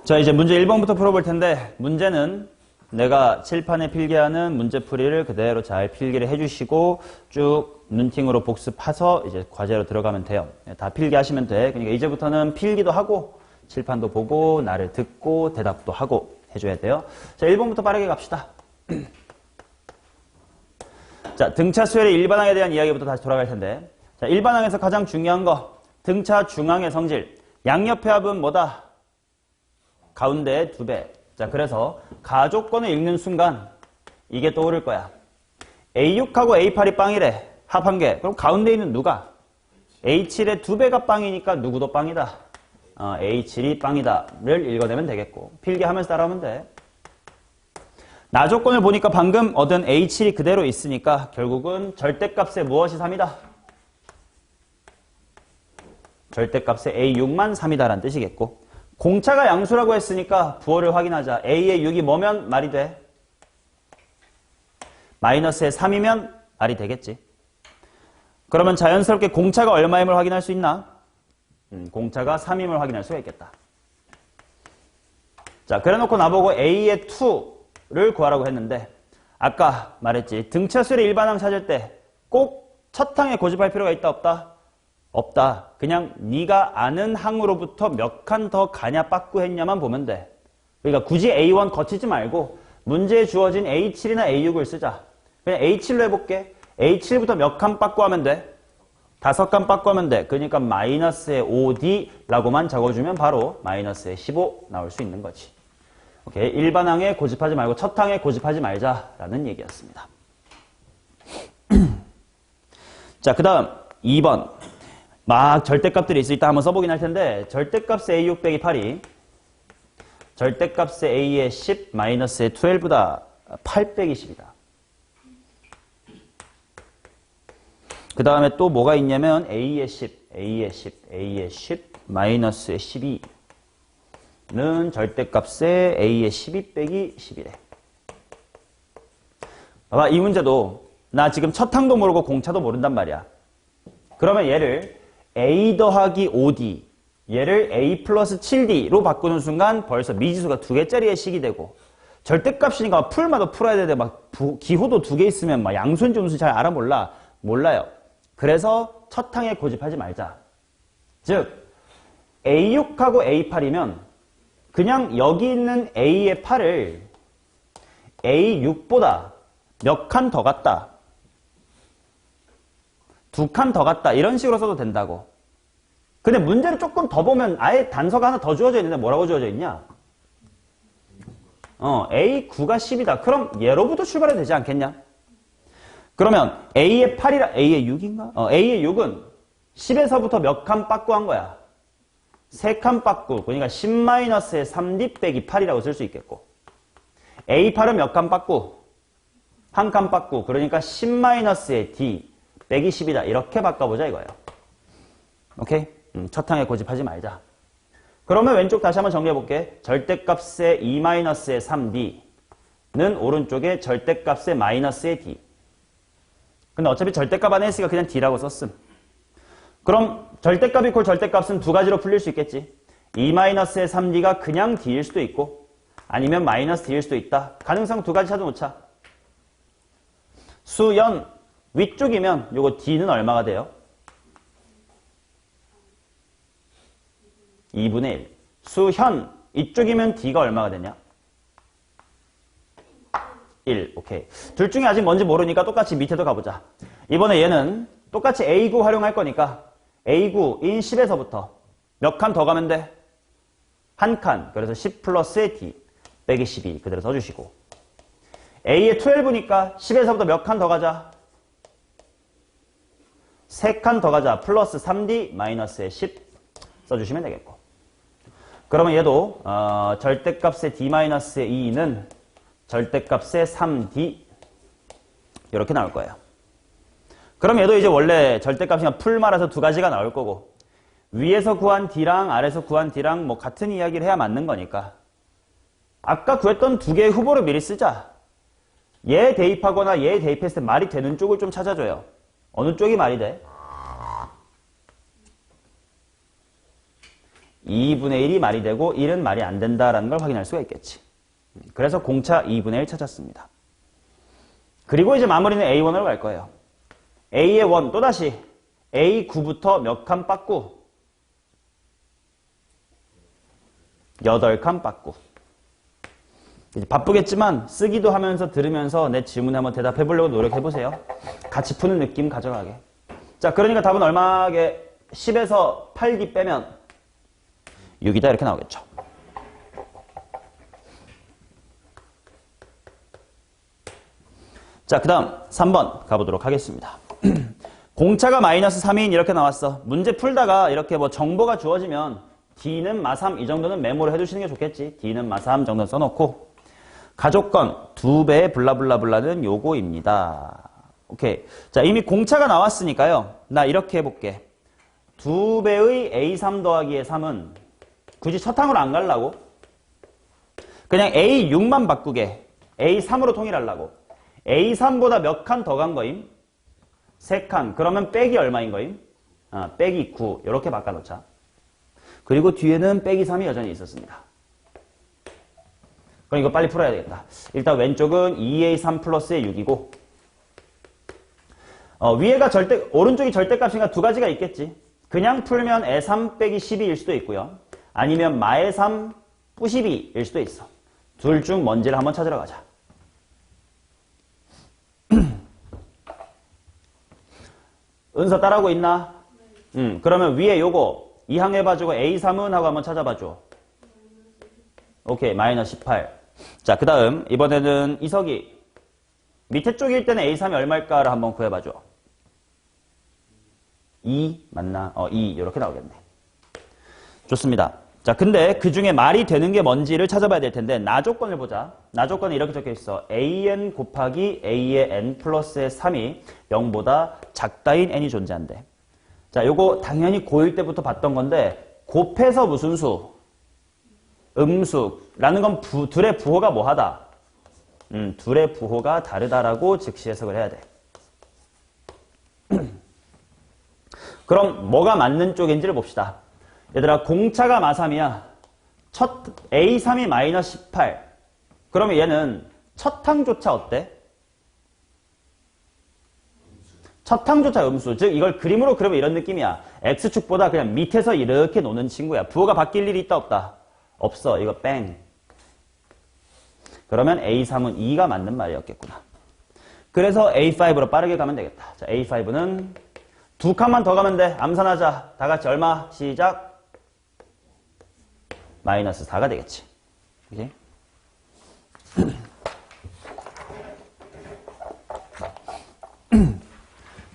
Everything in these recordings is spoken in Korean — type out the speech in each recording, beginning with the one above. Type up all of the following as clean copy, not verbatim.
자, 이제 문제 1번부터 풀어볼 텐데, 문제는 내가 칠판에 필기하는 문제풀이를 그대로 잘 필기를 해주시고 쭉 눈팅으로 복습해서 이제 과제로 들어가면 돼요. 다 필기하시면 돼. 그러니까 이제부터는 필기도 하고 칠판도 보고 나를 듣고 대답도 하고 해줘야 돼요. 자, 1번부터 빠르게 갑시다. 자, 등차 수열의 일반항에 대한 이야기부터 다시 돌아갈 텐데, 자, 일반항에서 가장 중요한 거, 등차 중항의 성질. 양옆의 합은 뭐다? 가운데 2배. 자, 그래서 가조건을 읽는 순간 이게 떠오를 거야. A6하고 A8이 빵이래. 합 한 개. 그럼 가운데 있는 누가? A7의 2배가 빵이니까 누구도 빵이다. A7이 빵이다를 읽어내면 되겠고, 필기하면서 따라하면 돼. 나조건을 보니까 방금 얻은 A7이 그대로 있으니까 결국은 절대값의 무엇이 3이다? 절대값의 A6만 3이다라는 뜻이겠고, 공차가 양수라고 했으니까 부호를 확인하자. A의 6이 뭐면 말이 돼? 마이너스의 3이면 말이 되겠지. 그러면 자연스럽게 공차가 얼마임을 확인할 수 있나? 공차가 3임을 확인할 수가 있겠다. 자, 그래놓고 나보고 A의 2를 구하라고 했는데, 아까 말했지. 등차수열의 일반항 찾을 때 꼭 첫 항에 고집할 필요가 있다 없다? 없다. 그냥 네가 아는 항으로부터 몇 칸 더 가냐 빠꾸했냐만 보면 돼. 그러니까 굳이 A1 거치지 말고 문제에 주어진 A7이나 A6을 쓰자. 그냥 A7로 해볼게. A7부터 몇 칸 빠꾸하면 돼? 5칸 빠꾸하면 돼. 그러니까 마이너스의 5D라고만 적어주면 바로 마이너스의 15 나올 수 있는 거지. 오케이. 일반항에 고집하지 말고 첫 항에 고집하지 말자라는 얘기였습니다. 자, 그 다음 2번. 막 절대값들이 있을 때 한번 써보긴 할 텐데, 절대값의 A6 빼기 8이 절대값의 A의 10 마이너스의 12다. 8 빼기 10이다. 그 다음에 또 뭐가 있냐면 A의 10, A의 10, A의 10 마이너스의 12는 절대값의 A의 12 빼기 10이래. 봐봐, 이 문제도 나 지금 첫 항도 모르고 공차도 모른단 말이야. 그러면 얘를 A 더하기 5D, 얘를 A 플러스 7D로 바꾸는 순간 벌써 미지수가 2개짜리의 식이 되고, 절대값이니까 풀마다 풀어야 되는데 막 기호도 2개 있으면 막 양수인지 음수인지 잘 알아 몰라? 몰라요. 그래서 첫 항에 고집하지 말자. 즉 A6하고 A8이면 그냥 여기 있는 A의 8을 A6보다 몇 칸 더 갔다, 2칸 더 갔다, 이런 식으로 써도 된다고. 근데 문제를 조금 더 보면 아예 단서가 하나 더 주어져 있는데 뭐라고 주어져 있냐? A9가 10이다. 그럼 얘로부터 출발해도 되지 않겠냐? 그러면 A의 8이라, A의 6인가? A의 6은 10에서부터 몇 칸 빠꾸한 거야? 3칸 빠꾸. 그러니까 10-의 3D 빼기 8이라고 쓸 수 있겠고, A8은 몇 칸 빠꾸? 1칸 빠꾸. 그러니까 10-의 D 빼기 10이다. 이렇게 바꿔보자 이거예요. 오케이? 첫 항에 고집하지 말자. 그러면 왼쪽 다시 한번 정리해볼게. 절대값의 2-의 3D는 오른쪽에 절대값의 마이너스의 D. 근데 어차피 절대값 안에 했으니까 그냥 D라고 썼음. 그럼 절대값 이퀄 절대값은 두 가지로 풀릴 수 있겠지. 2-의 3D가 그냥 D일 수도 있고, 아니면 마이너스 D일 수도 있다. 가능성 두 가지 찾아놓자. 수연 위쪽이면 요거 D는 얼마가 돼요? 2분의 1. 수현 이쪽이면 D가 얼마가 되냐? 1. 오케이. 둘 중에 아직 뭔지 모르니까 똑같이 밑에도 가보자. 이번에 얘는 똑같이 A9 활용할 거니까 A9인 10에서부터 몇 칸 더 가면 돼? 1칸. 그래서 10 플러스의 D 빼기 12 그대로 써주시고, A의 12니까 10에서부터 몇 칸 더 가자? 3칸 더 가자. 플러스 3D 마이너스의 10 써주시면 되겠고. 그러면 얘도 절대값의 D-의 2는 절대값의 3D 이렇게 나올 거예요. 그럼 얘도 이제 원래 절대값이나 풀말아서 두 가지가 나올 거고, 위에서 구한 D랑 아래에서 구한 D랑 뭐 같은 이야기를 해야 맞는 거니까 아까 구했던 두 개의 후보를 미리 쓰자. 얘 대입하거나 얘 대입했을 때 말이 되는 쪽을 좀 찾아줘요. 어느 쪽이 말이 돼? 2분의 1이 말이 되고 1은 말이 안 된다라는 걸 확인할 수가 있겠지. 그래서 공차 2분의 1 찾았습니다. 그리고 이제 마무리는 A1으로 갈 거예요. A의 1 또다시 A9부터 몇 칸 빠꾸? 8칸 빠꾸. 이제 바쁘겠지만 쓰기도 하면서 들으면서 내 질문에 한번 대답해 보려고 노력해 보세요. 같이 푸는 느낌 가져가게. 자, 그러니까 답은 얼마게? 10에서 8기 빼면 6이다 이렇게 나오겠죠. 자, 그 다음 3번 가보도록 하겠습니다. 공차가 마이너스 3인 이렇게 나왔어. 문제 풀다가 이렇게 뭐 정보가 주어지면 D는 마3 이 정도는 메모를 해두시는 게 좋겠지. D는 마3 정도 써놓고 가족건 2배의 블라블라블라는 요거입니다. 오케이. 자, 이미 공차가 나왔으니까요. 나 이렇게 해볼게. 2배의 A3 더하기의 3은 굳이 첫항으로 안 가려고 그냥 A6만 바꾸게 A3으로 통일하려고 A3보다 몇 칸 더 간 거임? 3칸. 그러면 빼기 얼마인 거임? 빼기 9. 이렇게 바꿔놓자. 그리고 뒤에는 빼기 3이 여전히 있었습니다. 그럼 이거 빨리 풀어야 되겠다. 일단 왼쪽은 2A3 플러스의 6이고 위에가 오른쪽이 절대값이니까 두 가지가 있겠지. 그냥 풀면 에3 빼기 12일 수도 있고요. 아니면 마의 3 뿌12일 수도 있어. 둘 중 뭔지를 한번 찾으러 가자. 은서 따라하고 있나? 그러면 위에 요거 이항해봐주고 A3은 하고 한번 찾아봐줘. 오케이, 마이너스 18. 자, 그 다음 이번에는 이석이 밑에 쪽일 때는 A3이 얼마일까를 한번 구해봐줘. 2 맞나? 2 이렇게 나오겠네. 좋습니다. 자, 근데 그 중에 말이 되는 게 뭔지를 찾아봐야 될 텐데 나 조건을 보자. 나 조건에 이렇게 적혀 있어. an 곱하기 a의 n 플러스의 3이 0보다 작다인 n이 존재한대. 자, 요거 당연히 고1 때부터 봤던 건데 곱해서 무슨 수? 음수라는 건 둘의 부호가 뭐하다? 둘의 부호가 다르다라고 즉시 해석을 해야 돼. 그럼 뭐가 맞는 쪽인지를 봅시다. 얘들아, 공차가 마3이야. 첫 A3이 마이너스 18. 그러면 얘는 첫 항조차 어때? 첫 항조차 음수. 즉 이걸 그림으로 그리면 이런 느낌이야. X축보다 그냥 밑에서 이렇게 노는 친구야. 부호가 바뀔 일이 있다 없다? 없어. 이거 뺑. 그러면 A3은 2가 맞는 말이었겠구나. 그래서 A5로 빠르게 가면 되겠다. 자, A5는 두 칸만 더 가면 돼. 암산하자. 다 같이 얼마? 시작. 마이너스 4가 되겠지. 그치?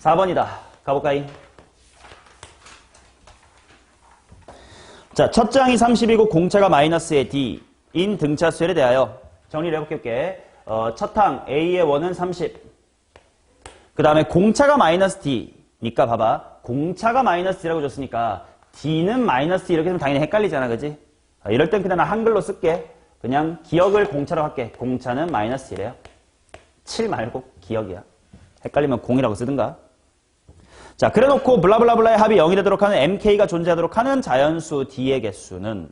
4번이다. 가볼까이? 자, 첫 장이 30이고 공차가 마이너스의 D인 등차 수열에 대하여 정리를 해볼게. 첫 항 A의 1은 30. 그 다음에 공차가 마이너스 D니까 봐봐. 공차가 마이너스 D라고 줬으니까 D는 마이너스 D 이렇게 되면 당연히 헷갈리잖아. 그지? 이럴 땐 그냥 나 한글로 쓸게. 그냥 기억을 공차로 할게. 공차는 마이너스 1이에요. 7 말고 기억이야. 헷갈리면 0이라고 쓰든가. 자, 그래놓고 블라블라블라의 합이 0이 되도록 하는 mk가 존재하도록 하는 자연수 D의 개수는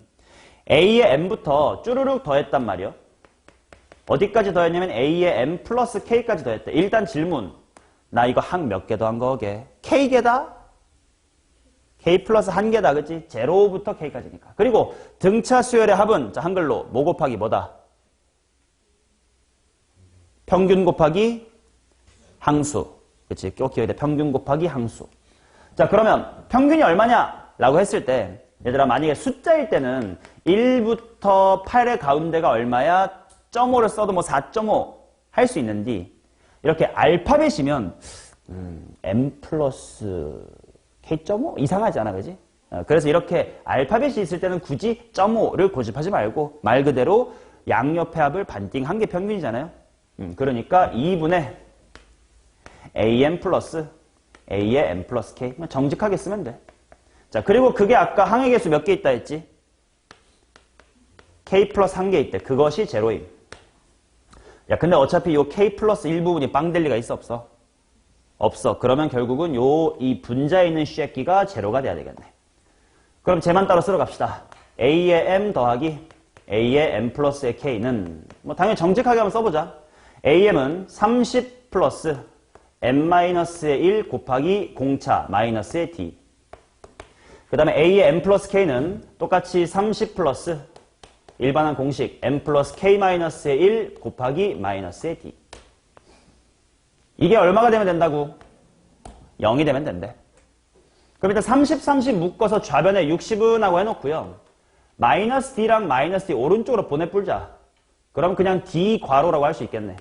A의 m부터 쭈르륵 더했단 말이요. 어디까지 더했냐면 A의 m 플러스 K까지 더했대. 일단 질문. 나 이거 항 몇 개 더한 거게? K개다? K 플러스 한 개다. 그치? 0부터 K까지니까. 그리고 등차 수열의 합은 자, 한글로 뭐 곱하기 뭐다? 평균 곱하기 항수. 그치? 꼭 기억해야 돼. 평균 곱하기 항수. 자, 그러면 평균이 얼마냐? 라고 했을 때 얘들아, 만약에 숫자일 때는 1부터 8의 가운데가 얼마야? 0.5를 써도 뭐 4.5 할 수 있는데 이렇게 알파벳이면 m 플러스 K.5? 이상하지 않아, 그지? 그래서 이렇게 알파벳이 있을 때는 굳이 0.5를 고집하지 말고 말 그대로 양옆의 합을 반띵한 게 평균이잖아요. 그러니까 2분의 am 플러스 a의 m 플러스 k. 정직하게 쓰면 돼. 자, 그리고 그게 아까 항의 개수 몇 개 있다 했지? k 플러스 한 개 있대. 그것이 제로임. 야, 근데 어차피 요 k 플러스 1부분이 빵 될 리가 있어, 없어? 없어. 그러면 결국은 이 분자에 있는 쉐끼가 제로가 돼야 되겠네. 그럼 쟤만 따로 쓸어 갑시다. A의 M 더하기 A의 M 플러스의 K는 뭐 당연히 정직하게 한번 써보자. AM은 30 플러스 M-의 1 곱하기 공차 마이너스의 D. 그 다음에 A의 M 플러스 K는 똑같이 30 플러스 일반한 공식 M 플러스 K-의 1 곱하기 마이너스의 D. 이게 얼마가 되면 된다고? 0이 되면 된대. 그럼 일단 30, 30 묶어서 좌변에 60은 하고 해놓고요. 마이너스 D랑 마이너스 D 오른쪽으로 보내뿔자. 그럼 그냥 D 괄호라고 할 수 있겠네.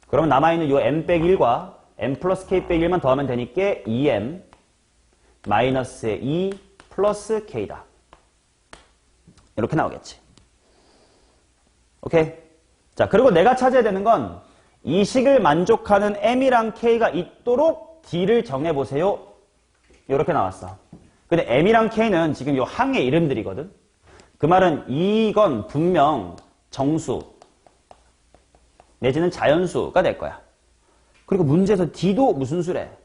그러면 남아있는 요 M 빼기 1과 M 플러스 K 빼기 1만 더하면 되니까 2M 마이너스의 2 플러스 K다. 이렇게 나오겠지. 오케이? 자, 그리고 내가 찾아야 되는 건 이 식을 만족하는 M이랑 K가 있도록 D를 정해보세요. 이렇게 나왔어. 근데 M이랑 K는 지금 요 항의 이름들이거든. 그 말은 이건 분명 정수 내지는 자연수가 될 거야. 그리고 문제에서 D도 무슨 수래?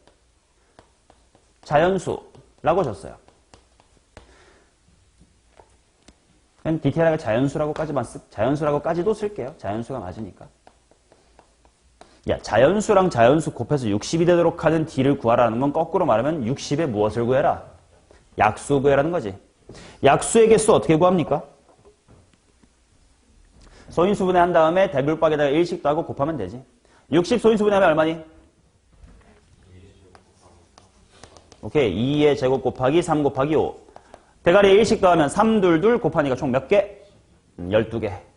자연수라고 줬어요. 그냥 디테일하게 자연수라고까지도 쓸게요. 자연수가 맞으니까. 야, 자연수랑 자연수 곱해서 60이 되도록 하는 D를 구하라는 건 거꾸로 말하면 60에 무엇을 구해라? 약수 구해라는 거지. 약수의 개수 어떻게 구합니까? 소인수분해 한 다음에 대불박에다가 1씩 더하고 곱하면 되지. 60 소인수분해 하면 얼마니? 오케이. 2의 제곱 곱하기 3 곱하기 5. 대가리에 1씩 더하면 3, 2, 2 곱하니까 총 몇 개? 12개.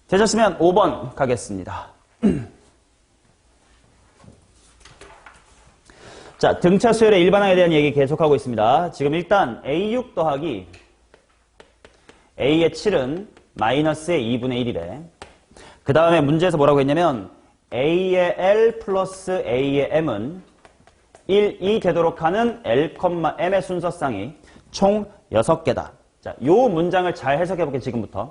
되셨으면 5번 가겠습니다. 자, 등차 수열의 일반항에 대한 얘기 계속하고 있습니다. 지금 일단 A6 더하기 A의 7은 마이너스의 2분의 1이래. 그 다음에 문제에서 뭐라고 했냐면 A의 L 플러스 A의 M은 1, 2 되도록 하는 L, M의 순서쌍이 총 6개다. 자, 요 문장을 잘 해석해 볼게요, 지금부터.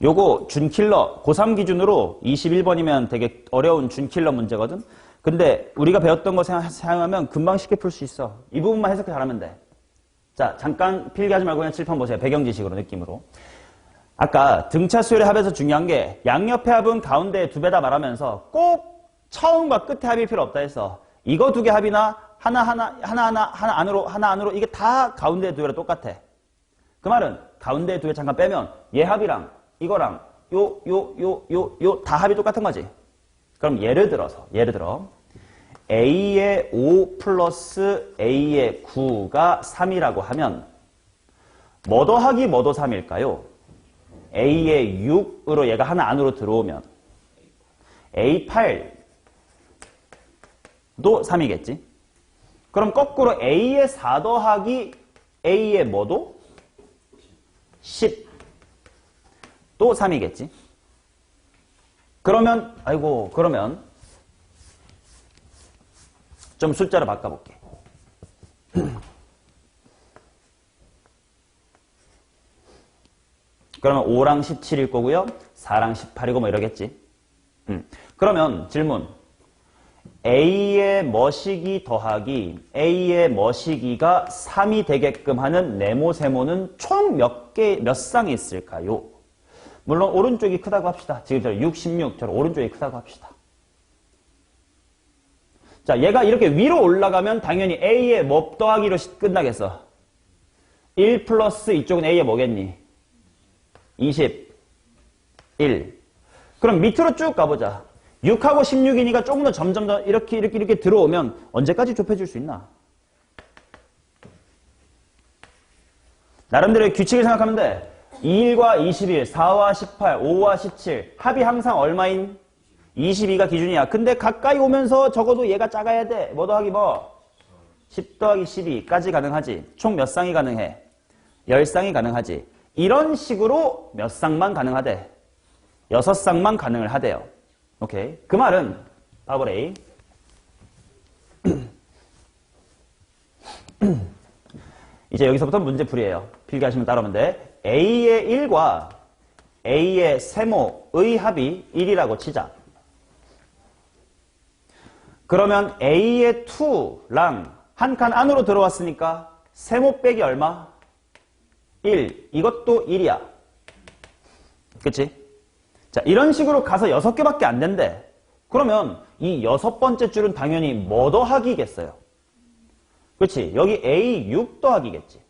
요거 준킬러 고3 기준으로 21번이면 되게 어려운 준킬러 문제거든. 근데 우리가 배웠던 거 사용하면 금방 쉽게 풀 수 있어. 이 부분만 해석해 잘하면 돼. 자, 잠깐 필기하지 말고 그냥 칠판 보세요. 배경 지식으로 느낌으로. 아까 등차 수열의 합에서 중요한 게 양옆의 합은 가운데에 2배다 말하면서 꼭 처음과 끝의 합일 필요 없다 해서 이거 2개 합이나 하나 안으로 이게 다 가운데의 2배랑 똑같아. 그 말은 가운데의 2개 잠깐 빼면 얘 합이랑 이거랑 요 다 합이 똑같은 거지. 그럼 예를 들어 A의 5 플러스 A의 9가 3이라고 하면 뭐 더하기 뭐 더 3일까요? A의 6으로 얘가 하나 안으로 들어오면 A8도 3이겠지. 그럼 거꾸로 A의 4 더하기 A의 뭐도? 10 또 3이겠지. 그러면 그러면 좀 숫자로 바꿔볼게. 그러면 5랑 17일 거고요. 4랑 18이고 뭐 이러겠지. 그러면 질문. A의 머시기 더하기 A의 머시기가 3이 되게끔 하는 네모 세모는 총 몇 쌍이 있을까요? 물론 오른쪽이 크다고 합시다. 지금 6, 16처럼 오른쪽이 크다고 합시다. 자, 얘가 이렇게 위로 올라가면 당연히 A의 뭐 더하기로 끝나겠어. 1 플러스 이쪽은 A의 뭐겠니? 21. 그럼 밑으로 쭉 가보자. 6하고 16이니까 조금 더 점점 더 이렇게 들어오면 언제까지 좁혀줄 수 있나? 나름대로 규칙을 생각하면 돼. 2일과 21, 4와 18, 5와 17 합이 항상 얼마인? 22가 기준이야. 근데 가까이 오면서 적어도 얘가 작아야 돼. 뭐 더하기 뭐? 10 더하기 12까지 가능하지. 총 몇 쌍이 가능해? 10쌍이 가능하지. 이런 식으로 몇 쌍만 가능하대? 6쌍만 가능을 하대요. 오케이. 그 말은 바보 A 이제 여기서부터 문제풀이에요. 필기하시면 따라오면 돼. A의 1과 A의 세모의 합이 1이라고 치자. 그러면 A의 2랑 한 칸 안으로 들어왔으니까 세모 빼기 얼마? 1. 이것도 1이야. 그치? 자, 이런 식으로 가서 6개밖에 안 된대. 그러면 이 6번째 줄은 당연히 뭐 더하기겠어요? 그렇지? 여기 A6 더하기겠지.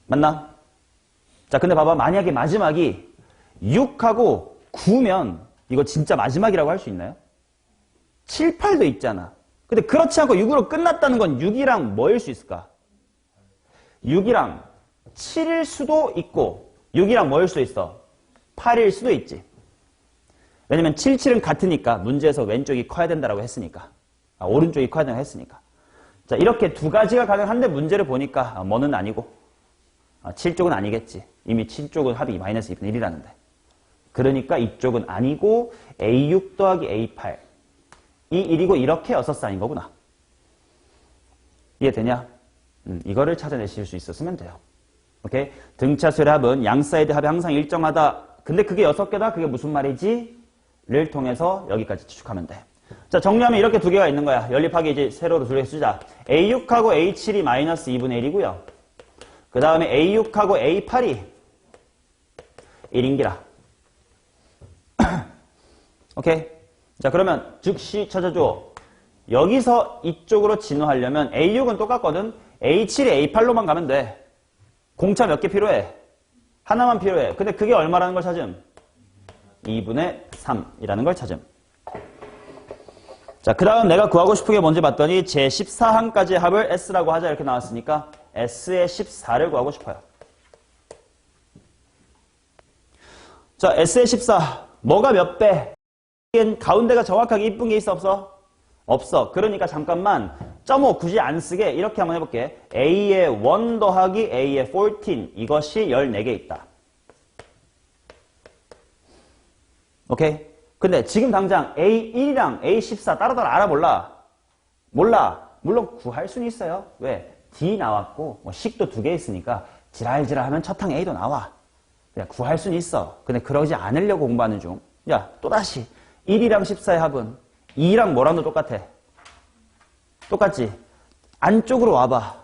맞나? 자, 근데 봐봐. 만약에 마지막이 6하고 9면 이거 진짜 마지막이라고 할 수 있나요? 7, 8도 있잖아. 근데 그렇지 않고 6으로 끝났다는 건 6이랑 뭐일 수 있을까? 6이랑 7일 수도 있고 6이랑 뭐일 수도 있어? 8일 수도 있지. 왜냐면 7, 7은 같으니까 문제에서 왼쪽이 커야 된다고 했으니까. 오른쪽이 커야 된다고 했으니까. 자, 이렇게 두 가지가 가능한데 문제를 보니까 뭐는 아니고 7쪽은 아니겠지. 이미 7쪽은 합이 마이너스 2분의 1이라는데. 그러니까 이쪽은 아니고 A6 더하기 A8 이 1이고 이렇게 6쌍인 거구나. 이해되냐? 이거를 찾아내실 수 있었으면 돼요. 오케이? 등차수열의 합은 양 사이드 합이 항상 일정하다. 근데 그게 6개다? 그게 무슨 말이지? 를 통해서 여기까지 추측하면 돼. 자, 정리하면 이렇게 두 개가 있는 거야. 연립하기 이제 세로로 두 개 쓰자. A6하고 A7이 마이너스 2분의 1이고요. 그 다음에 A6하고 A8이 1인기라. 오케이? 자, 그러면 즉시 찾아줘. 여기서 이쪽으로 진화하려면 A6은 똑같거든. A7에 A8로만 가면 돼. 공차 몇 개 필요해? 하나만 필요해. 근데 그게 얼마라는 걸 찾음? 2분의 3이라는 걸 찾음. 자, 그 다음 내가 구하고 싶은 게 뭔지 봤더니 제14항까지의 합을 S라고 하자 이렇게 나왔으니까 S의 14를 구하고 싶어요. 자, S의 14. 뭐가 몇 배? 가운데가 정확하게 이쁜 게 있어 없어? 없어. 그러니까 잠깐만 0.5 굳이 안 쓰게 이렇게 한번 해볼게. A의 1 더하기 A의 14 이것이 14개 있다. 오케이? 근데 지금 당장 A1이랑 A14 따로따로 알아볼라? 몰라. 물론 구할 수는 있어요. 왜? D 나왔고 뭐 식도 2개 있으니까 지랄지랄 하면 첫 항 A도 나와. 그냥 구할 수는 있어. 근데 그러지 않으려고 공부하는 중. 야, 또다시 1이랑 14의 합은 2랑 뭐랑도 똑같아. 똑같지? 안쪽으로 와봐.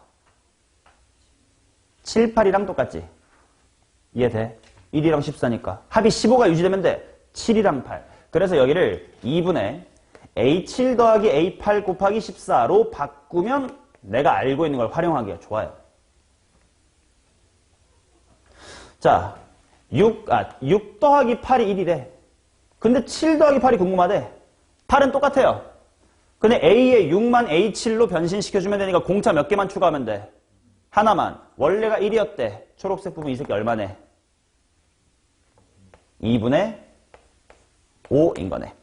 7, 8이랑 똑같지? 이해돼? 1이랑 14니까. 합이 15가 유지되면 돼. 7이랑 8. 그래서 여기를 2분의 A7 더하기 A8 곱하기 14로 바꾸면 내가 알고 있는 걸 활용하기가 좋아요. 자, 6 더하기 8이 1이래. 근데 7 더하기 8이 궁금하대. 8은 똑같아요. 근데 A의 6만 A7로 변신시켜주면 되니까 공차 몇 개만 추가하면 돼. 하나만. 원래가 1이었대. 초록색 부분 이 새끼 얼마네? 2분의 5인 거네.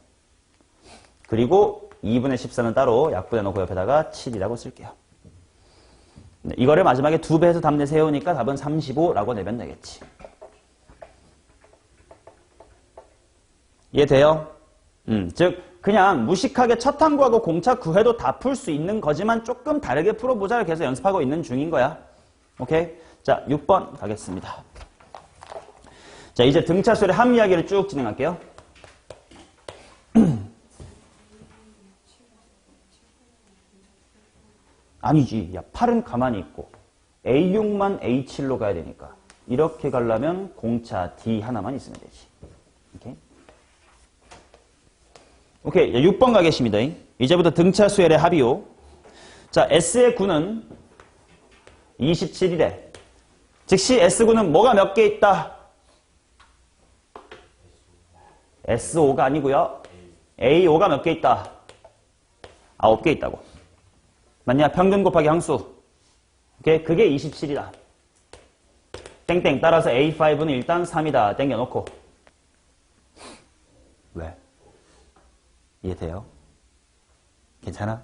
그리고 2분의 14는 따로 약분해 놓고 옆에다가 7이라고 쓸게요. 네, 이거를 마지막에 2배해서 답 내세우니까 답은 35라고 내면 되겠지. 이해돼요? 즉 그냥 무식하게 첫 항구하고 공차 구해도 다 풀 수 있는 거지만 조금 다르게 풀어보자를 계속 연습하고 있는 중인 거야. 오케이? 자, 6번 가겠습니다. 자, 이제 등차수열의 합 이야기를 쭉 진행할게요. 아니지. 야, 8은 가만히 있고 A6만 A7로 가야 되니까 이렇게 가려면 공차 D 하나만 있으면 되지. 오케이? 오케이. 6번 가겠습니다. 이제부터 등차수열의 합이요. 자, S의 9는 27이래. 즉시 S9는 뭐가 몇 개 있다? S5가 아니고요. A5가 몇 개 있다? 9개 있다고. 맞냐? 평균 곱하기 항수. 오케이? 그게 27이다. 땡땡. 따라서 A5는 일단 3이다. 땡겨놓고. 왜? 이해돼요? 괜찮아?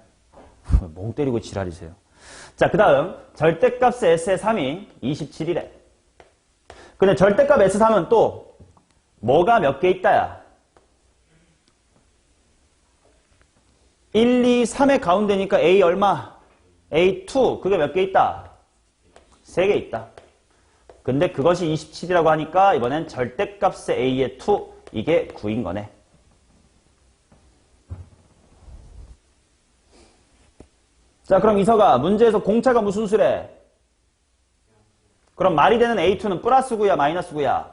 멍 때리고 지랄이세요. 자, 그 다음 절대값 S의 3이 27이래. 근데 절대값 S3은 또 뭐가 몇 개 있다야? 1, 2, 3의 가운데니까 A 얼마? A2. 그게 몇 개 있다? 3개 있다. 근데 그것이 27이라고 하니까 이번엔 절대값의 A의 2. 이게 9인 거네. 자, 그럼 이서가 문제에서 공차가 무슨 수래? 그럼 말이 되는 A2는 플러스 9야, 마이너스 9야?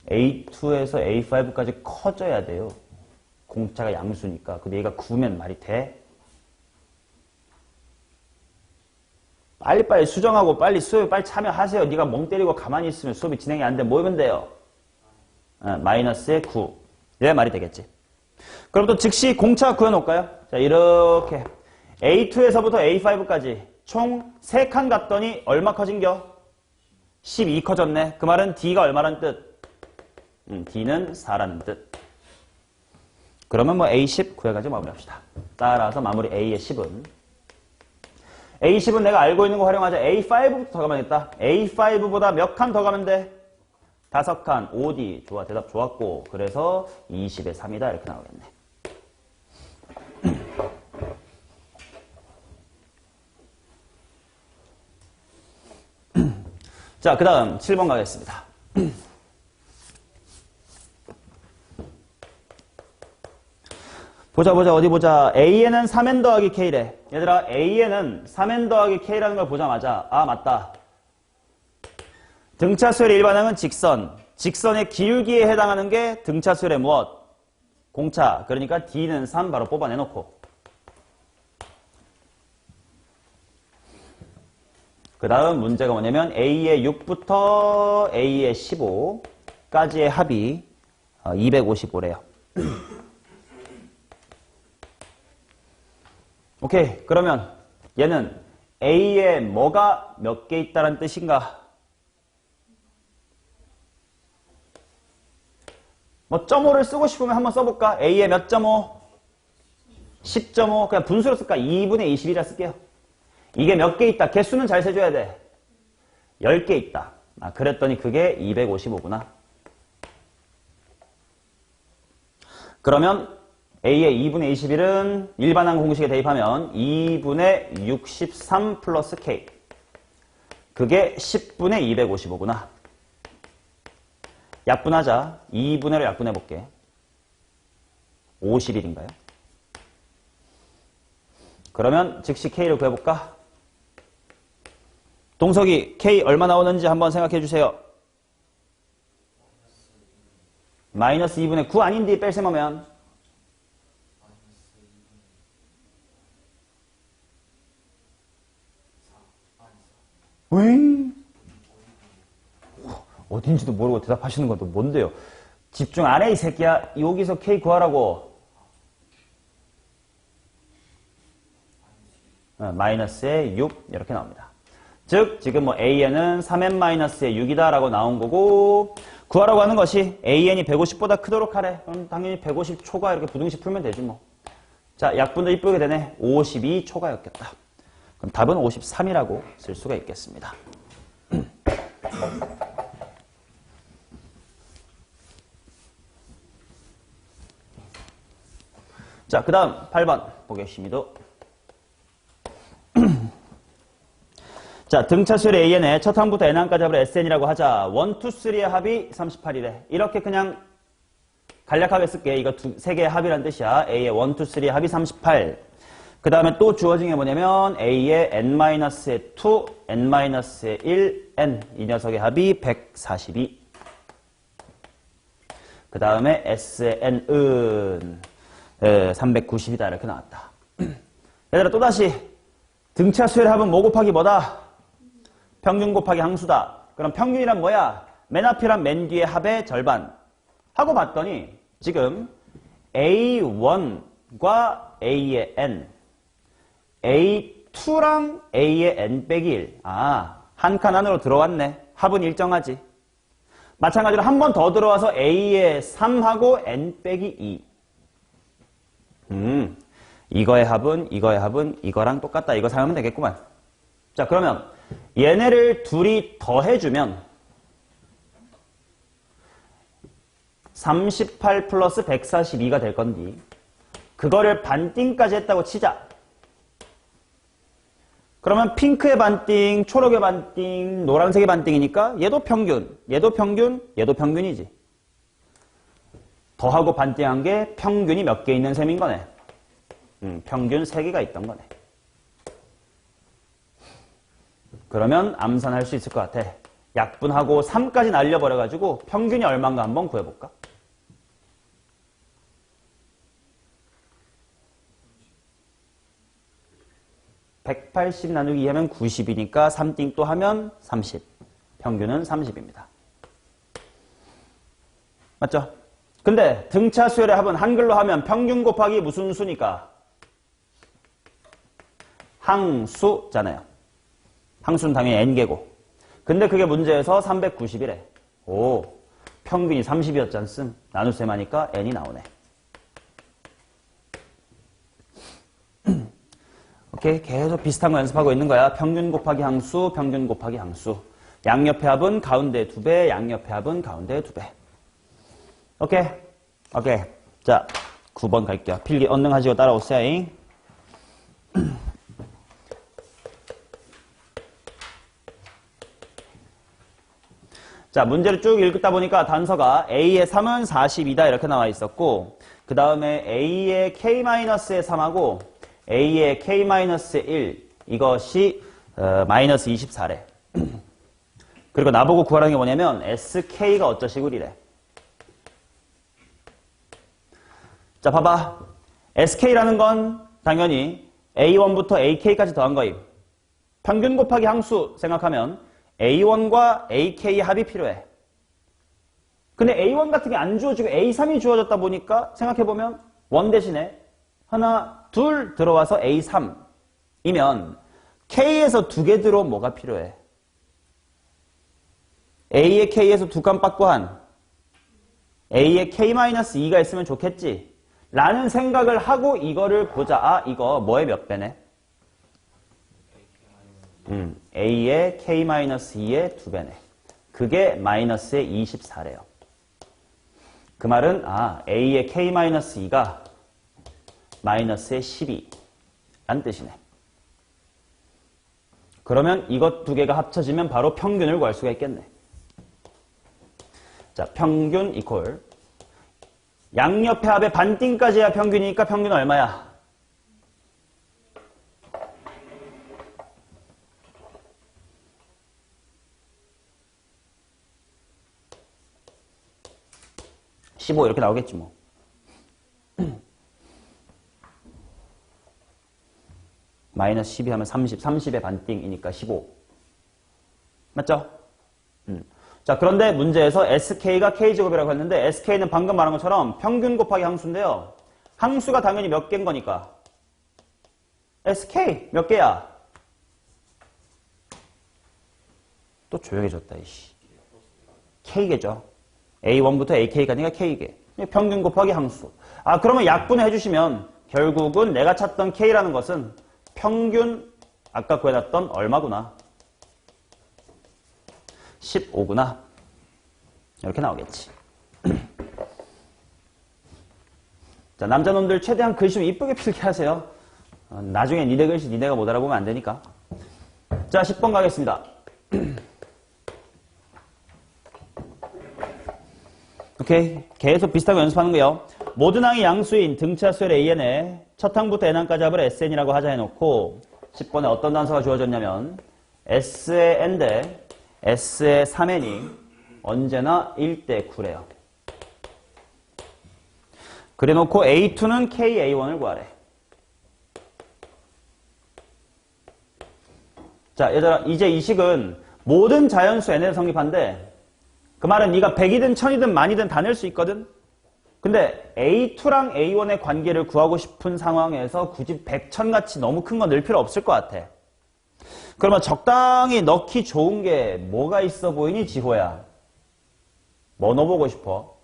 A2에서 A5까지 커져야 돼요. 공차가 양수니까. 근데 얘가 9면 말이 돼? 빨리빨리 수정하고 빨리 수업에 빨리 참여하세요. 네가 멍 때리고 가만히 있으면 수업이 진행이 안 돼. 뭐 하면 돼요? 마이너스의 9. 이래야 말이 되겠지. 그럼 또 즉시 공차 구해놓을까요? 자, 이렇게 A2에서부터 A5까지 총 3칸 갔더니 얼마 커진겨? 12 커졌네. 그 말은 D가 얼마란 뜻? D는 4라는 뜻. 그러면 뭐 A10 구해가지고 마무리합시다. 따라서 마무리 A의 10은 A10은 내가 알고 있는 거 활용하자. A5부터 더 가면 되겠다. A5보다 몇 칸 더 가면 돼? 5칸. 5D. 좋아. 대답 좋았고. 그래서 20의 3이다. 이렇게 나오겠네. 자, 그 다음 7번 가겠습니다. 보자 어디 보자. A에는 3n 더하기 K래. 얘들아 A에는 3n 더하기 K라는 걸 보자마자 아 맞다. 등차수열의 일반항은 직선. 직선의 기울기에 해당하는 게 등차수열의 무엇? 공차. 그러니까 D는 3 바로 뽑아내놓고 그 다음 문제가 뭐냐면 A의 6부터 A의 15까지의 합이 255래요. 오케이. 그러면 얘는 A에 뭐가 몇 개 있다는 뜻인가? 뭐 .5를 쓰고 싶으면 한번 써볼까? A에 몇 .5? 10.5. 그냥 분수로 쓸까? 2분의 21이라 쓸게요. 이게 몇 개 있다? 개수는 잘 세줘야 돼. 10개 있다. 아, 그랬더니 그게 255구나. 그러면 A의 2분의 21은 일반항 공식에 대입하면 2분의 63 플러스 K. 그게 10분의 255구나. 약분하자. 2분의로 약분해볼게. 51인가요? 그러면 즉시 K를 구해볼까? 동석이 K 얼마 나오는지 한번 생각해 주세요. 마이너스 2분의 9 아닌데 뺄셈하면 왜? 어딘지도 모르고 대답하시는 건 또 뭔데요? 집중 안 해 이 새끼야. 여기서 K 구하라고. 마이너스의 6 이렇게 나옵니다. 즉 지금 뭐 AN은 3n-의 6이다 라고 나온 거고 구하라고 하는 것이 AN이 150보다 크도록 하래. 그럼 당연히 150 초과 이렇게 부등식 풀면 되지 뭐. 자, 약분도 이쁘게 되네. 52 초과였겠다. 그럼 답은 53이라고 쓸 수가 있겠습니다. 자, 그 다음 8번 보겠습니다. 자, 등차수열 AN의 첫 항부터 n항까지 합을 SN이라고 하자. 1, 2, 3의 합이 38이래. 이렇게 그냥 간략하게 쓸게. 이거 세 개의 합이란 뜻이야. A의 1, 2, 3의 합이 38. 그 다음에 또 주어진 게 뭐냐면 A의 n-의 2, n-의 1, n. 이 녀석의 합이 142. 그 다음에 S의 n은 390이다. 이렇게 나왔다. 얘들아 또다시 등차수열의 합은 뭐 곱하기 뭐다? 평균 곱하기 항수다. 그럼 평균이란 뭐야? 맨 앞이란 맨 뒤의 합의 절반. 하고 봤더니 지금 A1과 A의 N, A2랑 A의 N 빼기 1. 아, 한 칸 안으로 들어왔네. 합은 일정하지. 마찬가지로 한 번 더 들어와서 A의 3하고 N 빼기 2. 이거의 합은 이거랑 똑같다. 이거 사용하면 되겠구만. 자, 그러면 얘네를 둘이 더해주면 38 플러스 142가 될 건데 그거를 반띵까지 했다고 치자. 그러면 핑크의 반띵, 초록의 반띵, 노란색의 반띵이니까 얘도 평균, 얘도 평균, 얘도 평균이지. 더하고 반띵한 게 평균이 몇 개 있는 셈인 거네. 평균 3개가 있던 거네. 그러면 암산할 수 있을 것 같아. 약분하고 3까지 날려버려가지고 평균이 얼마인가 한번 구해볼까? (180) 나누기 2 하면 90이니까 3띵 또 하면 30. 평균은 30입니다. 맞죠? 근데 등차 수열의 합은 한글로 하면 평균 곱하기 무슨 수니까? 항수잖아요. 항수는 당연히 n개고. 근데 그게 문제에서 390이래. 오, 평균이 30이었지 않습? 나눗셈 하니까 n이 나오네. 오케이, 계속 비슷한 거 연습하고 있는 거야. 평균 곱하기 항수, 평균 곱하기 항수. 양옆의 합은 가운데 2배, 양옆의 합은 가운데 2배. 오케이? 오케이. 자, 9번 갈게요. 필기 언능하시고 따라오세요. 자, 문제를 쭉 읽다 보니까 단서가 A의 3은 42다 이렇게 나와 있었고 그 다음에 A의 K-의 3하고 A의 K-의 1 이것이 마이너스 24래. 그리고 나보고 구하라는 게 뭐냐면 SK가 어쩌시구리래. 자, 봐봐. SK라는 건 당연히 A1부터 AK까지 더한 거임. 평균 곱하기 항수 생각하면 A1과 AK의 합이 필요해. 근데 A1 같은 게 안 주어지고 A3이 주어졌다 보니까 생각해보면 1 대신에 하나, 둘 들어와서 A3이면 K에서 2개 들어오면 뭐가 필요해? A의 K에서 2칸 빠꾸한 A의 K-2가 있으면 좋겠지 라는 생각을 하고 이거를 보자. 아, 이거 뭐의 몇 배네? A의 K-2의 2배네. 그게 마이너스의 24래요. 그 말은 A의 K-2가 마이너스의 12 란 뜻이네. 그러면 이것 두 개가 합쳐지면 바로 평균을 구할 수가 있겠네. 자, 평균 이퀄 양옆의 합의 반띵까지 해야 평균이니까 평균 얼마야? (15) 이렇게 나오겠지 뭐. 마이너스 12 하면 30, 30의 반띵이니까 15. 맞죠? 자, 그런데 문제에서 SK가 K제곱이라고 했는데 SK는 방금 말한 것처럼 평균 곱하기 항수인데요. 항수가 당연히 몇 개인 거니까. SK 몇 개야? 또 조용해졌다, 이씨. K개죠. A1부터 AK까지가 K개. 평균 곱하기 항수. 그러면 약분을 해주시면 결국은 내가 찾던 K라는 것은 평균 아까 구해놨던 얼마구나? 15구나. 이렇게 나오겠지. 자, 남자놈들 최대한 글씨 좀 이쁘게 필기하세요. 나중에 니네 글씨 니네가 못 알아보면 안 되니까. 자, 10번 가겠습니다. 오케이. 계속 비슷하게 연습하는 거예요. 모든 항이 양수인 등차 수열 AN에 첫 항부터 n항까지 합을 SN이라고 하자 해놓고 10번에 어떤 단서가 주어졌냐면 S의 n 대 S의 3n이 언제나 1대 9래요. 그래놓고 A2는 KA1을 구하래. 자, 얘들아, 이제 이 식은 모든 자연수 n을 성립한데 그 말은 네가 100이든 1000이든 만이든 다 낼 수 있거든. 근데 A2랑 A1의 관계를 구하고 싶은 상황에서 굳이 100, 1000같이 너무 큰 거 넣을 필요 없을 것 같아. 그러면 적당히 넣기 좋은 게 뭐가 있어 보이니, 지호야? 뭐 넣어보고 싶어?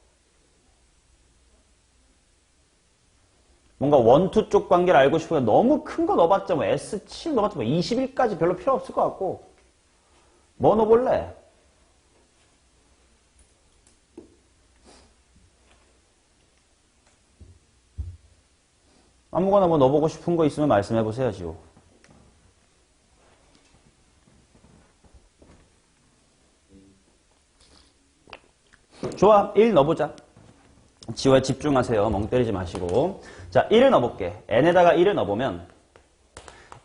뭔가 원투 쪽 관계를 알고 싶으면 너무 큰 거 넣어봤자 뭐 S7 넣어봤자 뭐 21까지 별로 필요 없을 것 같고. 뭐 넣어볼래? 아무거나 뭐 넣어보고 싶은 거 있으면 말씀해보세요, 지호. 좋아, 1 넣어보자. 지호에 집중하세요. 멍 때리지 마시고. 자, 1을 넣어볼게. n에다가 1을 넣어보면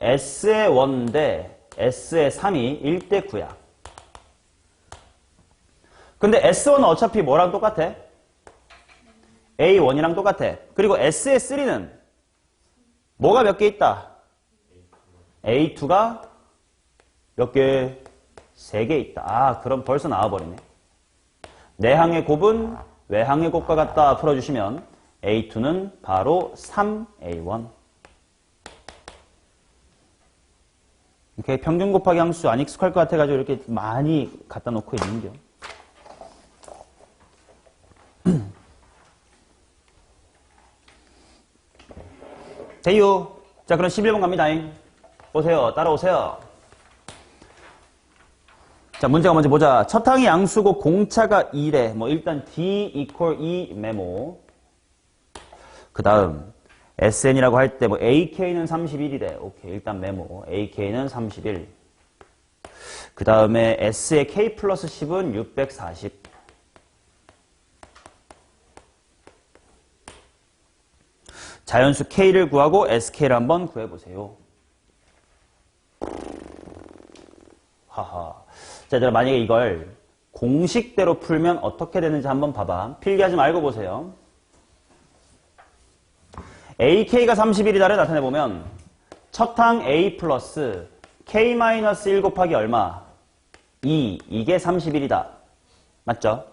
s의 1 대 s의 3이 1대 9야. 근데 S1은 어차피 뭐랑 똑같아? A1이랑 똑같아. 그리고 S의 3는 뭐가 몇 개 있다? A2가 몇 개? 3개 있다. 아, 그럼 벌써 나와버리네. 내항의 곱은 외항의 곱과 같다 풀어주시면 A2는 바로 3A1. 이렇게 평균 곱하기 항수 안 익숙할 것 같아가지고 이렇게 많이 갖다 놓고 있는겨. 대유. 자, 그럼 11번 갑니다. 오세요. 따라오세요. 자, 문제가 먼저 보자. 첫 항이 양수고 공차가 2래. 뭐 일단 D equal E 메모. 그 다음 SN이라고 할 때 뭐 AK는 31이래. 오케이. 일단 메모. AK는 31. 그 다음에 S의 K 플러스 10은 640. 자연수 K를 구하고 SK를 한번 구해보세요. 하하. 자, 자, 만약에 이걸 공식대로 풀면 어떻게 되는지 한번 봐봐. 필기하지 말고 보세요. AK가 31이다를 나타내보면 첫 항 A 플러스 K-1 곱하기 얼마? 2. 이게 31이다. 맞죠?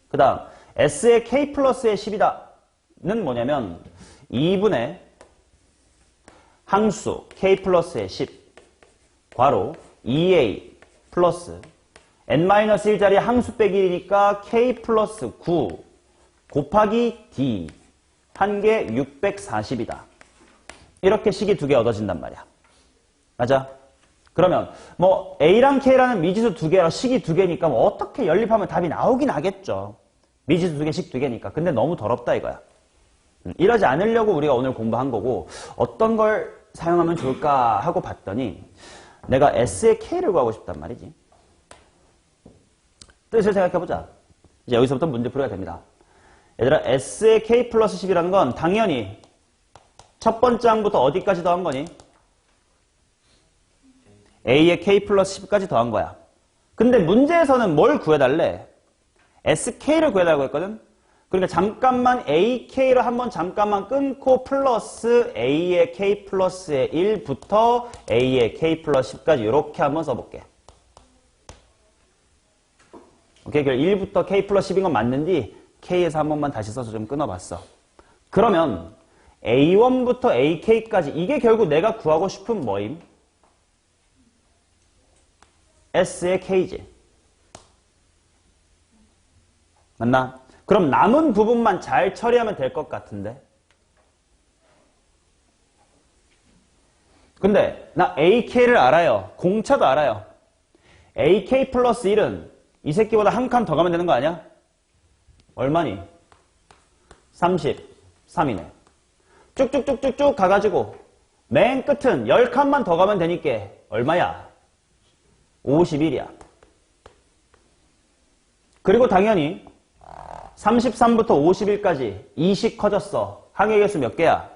그 다음 S의 K 플러스의 10이다. 는 뭐냐면 2분의 항수 K 플러스의 10 괄호 2A 플러스 n-1자리 항수 빼기 1이니까 K 플러스 9 곱하기 D 한 개 640이다. 이렇게 식이 두 개 얻어진단 말이야. 맞아? 그러면 뭐 A랑 K라는 미지수 두 개라 식이 두 개니까 뭐 어떻게 연립하면 답이 나오긴 하겠죠. 미지수 두 개, 식 두 개니까. 근데 너무 더럽다 이거야. 이러지 않으려고 우리가 오늘 공부한 거고 어떤 걸 사용하면 좋을까 하고 봤더니 내가 S의 K를 구하고 싶단 말이지. 뜻을 생각해보자. 이제 여기서부터 문제풀이가 됩니다. 얘들아, S의 K 플러스 10이라는 건 당연히 첫 번째 항부터 어디까지 더한 거니? A의 K 플러스 10까지 더한 거야. 근데 문제에서는 뭘 구해달래? SK를 구해달라고 했거든? 그러니까 잠깐만 AK를 한번 잠깐만 끊고 플러스 A의 K 플러스의 1부터 A의 K 플러스 10까지 이렇게 한번 써볼게. 오케이, 그럼 1부터 K 플러스 10인 건 맞는지 K에서 한 번만 다시 써서 좀 끊어봤어. 그러면 A1부터 AK까지 이게 결국 내가 구하고 싶은 뭐임? S의 K지. 맞나? 그럼 남은 부분만 잘 처리하면 될 것 같은데. 근데 나 AK를 알아요. 공차도 알아요. AK 플러스 1은 이 새끼보다 한 칸 더 가면 되는 거 아니야? 얼마니? 33이네. 쭉쭉쭉쭉쭉 가가지고 맨 끝은 10칸만 더 가면 되니까 얼마야? 51이야. 그리고 당연히 33부터 51까지 2씩 커졌어. 항의 개수 몇 개야?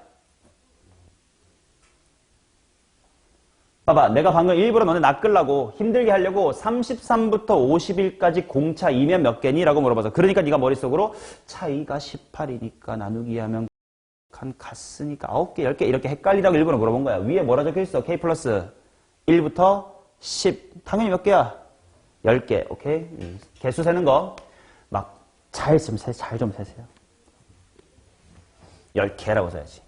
봐봐, 내가 방금 일부러 너네 낚으려고 힘들게 하려고 33부터 51까지 공차 2면 몇 개니? 라고 물어봐서 그러니까 네가 머릿속으로 차이가 18이니까 나누기 하면 칸 갔으니까 9개, 10개 이렇게 헷갈리라고 일부러 물어본 거야. 위에 뭐라 적혀있어? K 플러스 1부터 10 당연히 몇 개야? 10개. 오케이? 개수 세는 거 막 잘 좀 세세요. 10개라고 써야지.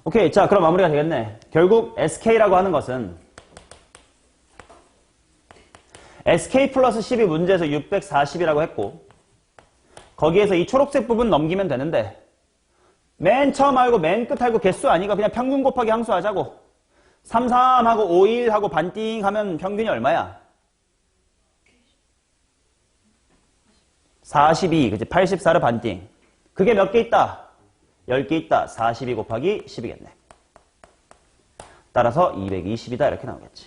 오케이. 자, 그럼 마무리가 되겠네. 결국 SK라고 하는 것은 SK 플러스 10이 문제에서 640이라고 했고 거기에서 이 초록색 부분 넘기면 되는데 맨 처음 알고 맨 끝 알고 개수 아니가 그냥 평균 곱하기 항수 하자고. 3, 3하고 5, 1하고 반띵 하면 평균이 얼마야? 42, 그치? 84를 반띵. 그게 몇 개 있다? 10개 있다. 42 곱하기 10이겠네. 따라서 220이다. 이렇게 나오겠지.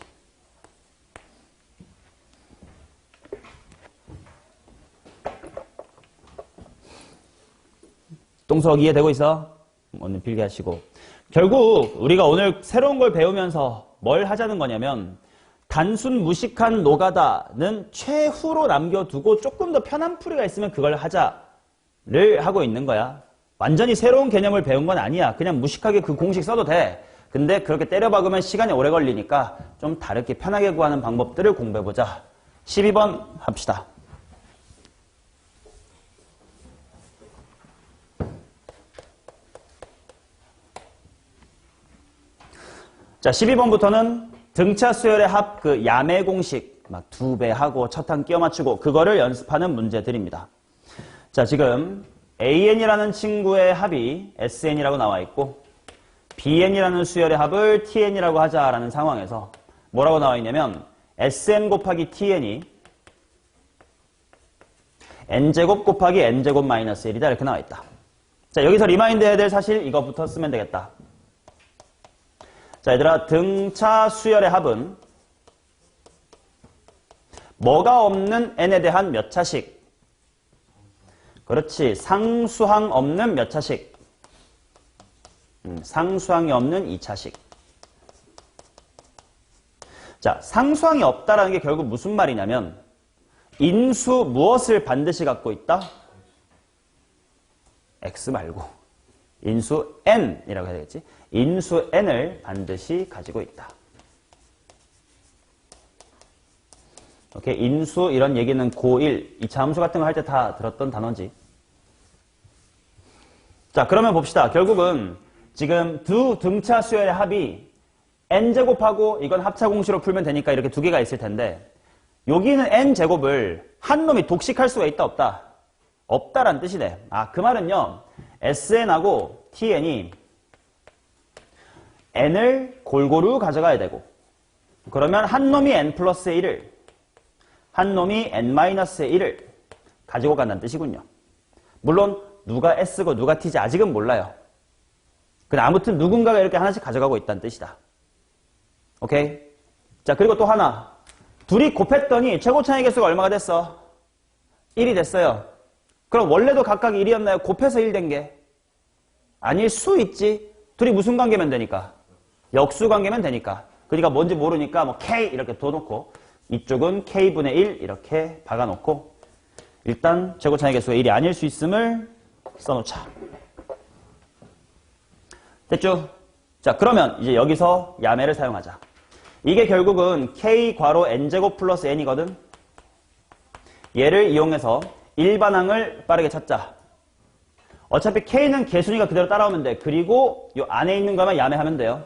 동석 이해되고 있어? 오늘 필기 하시고. 결국 우리가 오늘 새로운 걸 배우면서 뭘 하자는 거냐면 단순 무식한 노가다는 최후로 남겨두고 조금 더 편한 풀이가 있으면 그걸 하자를 하고 있는 거야. 완전히 새로운 개념을 배운 건 아니야. 그냥 무식하게 그 공식 써도 돼. 근데 그렇게 때려박으면 시간이 오래 걸리니까 좀 다르게 편하게 구하는 방법들을 공부해보자. 12번 합시다. 자, 12번부터는 등차 수열의 합 그 야매 공식 막 2배 하고 첫 항 끼워 맞추고 그거를 연습하는 문제들입니다. 자, 지금 AN이라는 친구의 합이 SN이라고 나와 있고 BN이라는 수열의 합을 TN이라고 하자라는 상황에서 뭐라고 나와 있냐면 SN 곱하기 TN이 N제곱 곱하기 N제곱 마이너스 1이다 이렇게 나와 있다. 자, 여기서 리마인드 해야 될 사실 이거부터 쓰면 되겠다. 자, 얘들아, 등차 수열의 합은 뭐가 없는 n에 대한 몇 차식? 그렇지, 상수항 없는 몇 차식? 상수항이 없는 2차식. 자, 상수항이 없다라는 게 결국 무슨 말이냐면 인수 무엇을 반드시 갖고 있다? x 말고 인수 n이라고 해야 되겠지? 인수 n을 반드시 가지고 있다. 오케이, 인수 이런 얘기는 고1, 2차 함수 같은 거 할 때 다 들었던 단어지. 자, 그러면 봅시다. 결국은 지금 두 등차 수열의 합이 n제곱하고 이건 합차 공식으로 풀면 되니까 이렇게 두 개가 있을 텐데 여기는 n제곱을 한 놈이 독식할 수가 있다 없다? 없다란 뜻이네. 아, 그 말은요. SN하고 TN이 n을 골고루 가져가야 되고 그러면 한 놈이 n 플러스의 1을 한 놈이 n-의 1을 가지고 간다는 뜻이군요. 물론 누가 S고 누가 T지 아직은 몰라요. 근데 아무튼 누군가가 이렇게 하나씩 가져가고 있다는 뜻이다. 오케이? 자, 그리고 또 하나. 둘이 곱했더니 최고 차이 개수가 얼마가 됐어? 1이 됐어요. 그럼 원래도 각각 1이었나요? 곱해서 1 된 게? 아닐 수 있지. 둘이 무슨 관계면 되니까? 역수 관계면 되니까. 그러니까 뭔지 모르니까 뭐 K 이렇게 둬놓고 이쪽은 K분의 1 이렇게 박아놓고 일단 최고 차이 개수가 1이 아닐 수 있음을 써놓자. 됐죠? 자, 그러면 이제 여기서 야매를 사용하자. 이게 결국은 K 괄호 N제곱 플러스 N이거든. 얘를 이용해서 일반항을 빠르게 찾자. 어차피 K는 개순위가 그대로 따라오면 돼. 그리고 이 안에 있는 거만 야매하면 돼요.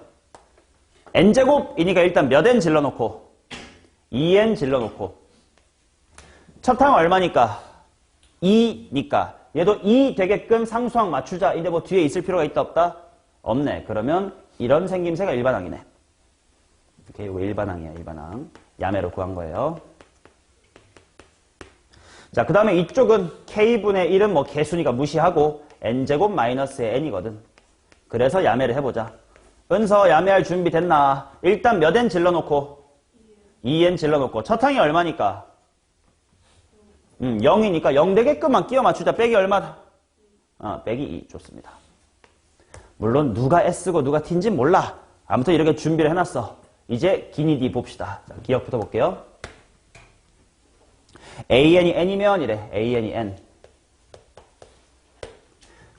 N제곱이니까 일단 몇 N 질러놓고 2N 질러놓고 첫 항 얼마니까? 2니까 얘도 2 되게끔 상수항 맞추자. 근데 뭐 뒤에 있을 필요가 있다 없다? 없네. 그러면 이런 생김새가 일반항이네. 이렇게 이거 일반항이야. 일반항. 야매로 구한 거예요. 자, 그 다음에 이쪽은 K분의 1은 뭐 개순위가 무시하고 N제곱 마이너스의 N이거든. 그래서 야매를 해보자. 은서 야매할 준비 됐나? 일단 몇 N 질러놓고 2N 질러놓고 첫 항이 얼마니까? 0이니까 0 되게끔만 끼워 맞추자. 빼기 얼마다? 빼기 2. 좋습니다. 물론 누가 S고 누가 T인지 몰라. 아무튼 이렇게 준비를 해놨어. 이제 기니 D 봅시다. 자, 기억부터 볼게요. AN이 N이면 이래. AN이 N.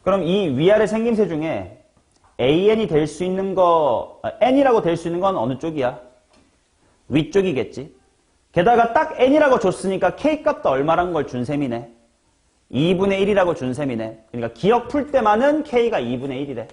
그럼 이 위아래 생김새 중에 AN이 될 수 있는 거, N이라고 될 수 있는 건 어느 쪽이야? 위쪽이겠지. 게다가 딱 N이라고 줬으니까 K값도 얼마란 걸 준 셈이네. 2분의 1이라고 준 셈이네. 그러니까 기억 풀 때만은 K가 2분의 1이래.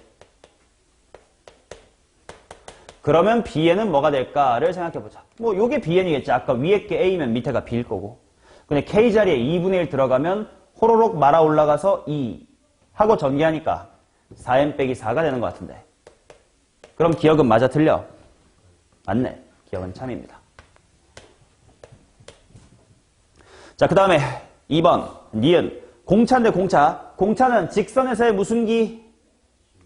그러면 Bn은 뭐가 될까를 생각해보자. 뭐 요게 Bn이겠지. 아까 위에 게 A면 밑에가 B일 거고. 근데 K 자리에 2분의 1 들어가면 호로록 말아 올라가서 2 하고 전개하니까 4n 빼기 4가 되는 것 같은데. 그럼 기억은 맞아 틀려? 맞네. 기억은 참입니다. 자, 그 다음에 2번 니은. 공차인데 공차. 공차는 직선에서의 무슨 기?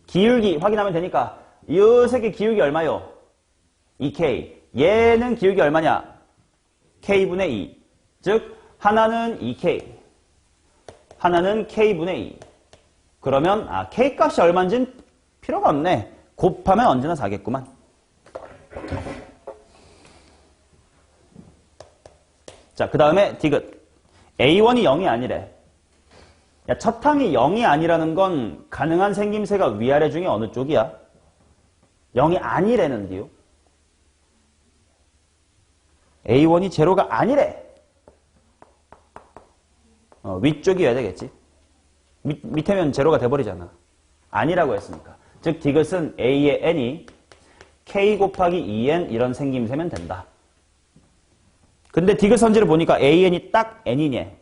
기울기 확인하면 되니까 이 색의 기울기 얼마요? 2K. 얘는 기울기 얼마냐? K분의 2. 즉 하나는 2K. 하나는 K분의 2. 그러면 K 값이 얼마인지는 필요가 없네. 곱하면 언제나 4겠구만. 자, 그 다음에 디귿. A1이 0이 아니래. 야, 첫 항이 0이 아니라는 건 가능한 생김새가 위아래 중에 어느 쪽이야? 0이 아니래는데요. A1이 제로가 아니래. 위쪽이어야 되겠지. 밑에면 제로가 돼버리잖아. 아니라고 했으니까. 즉 디귿은 A의 n이 K 곱하기 2n 이런 생김새면 된다. 근데 디귿 선지를 보니까 AN이 딱 n이네.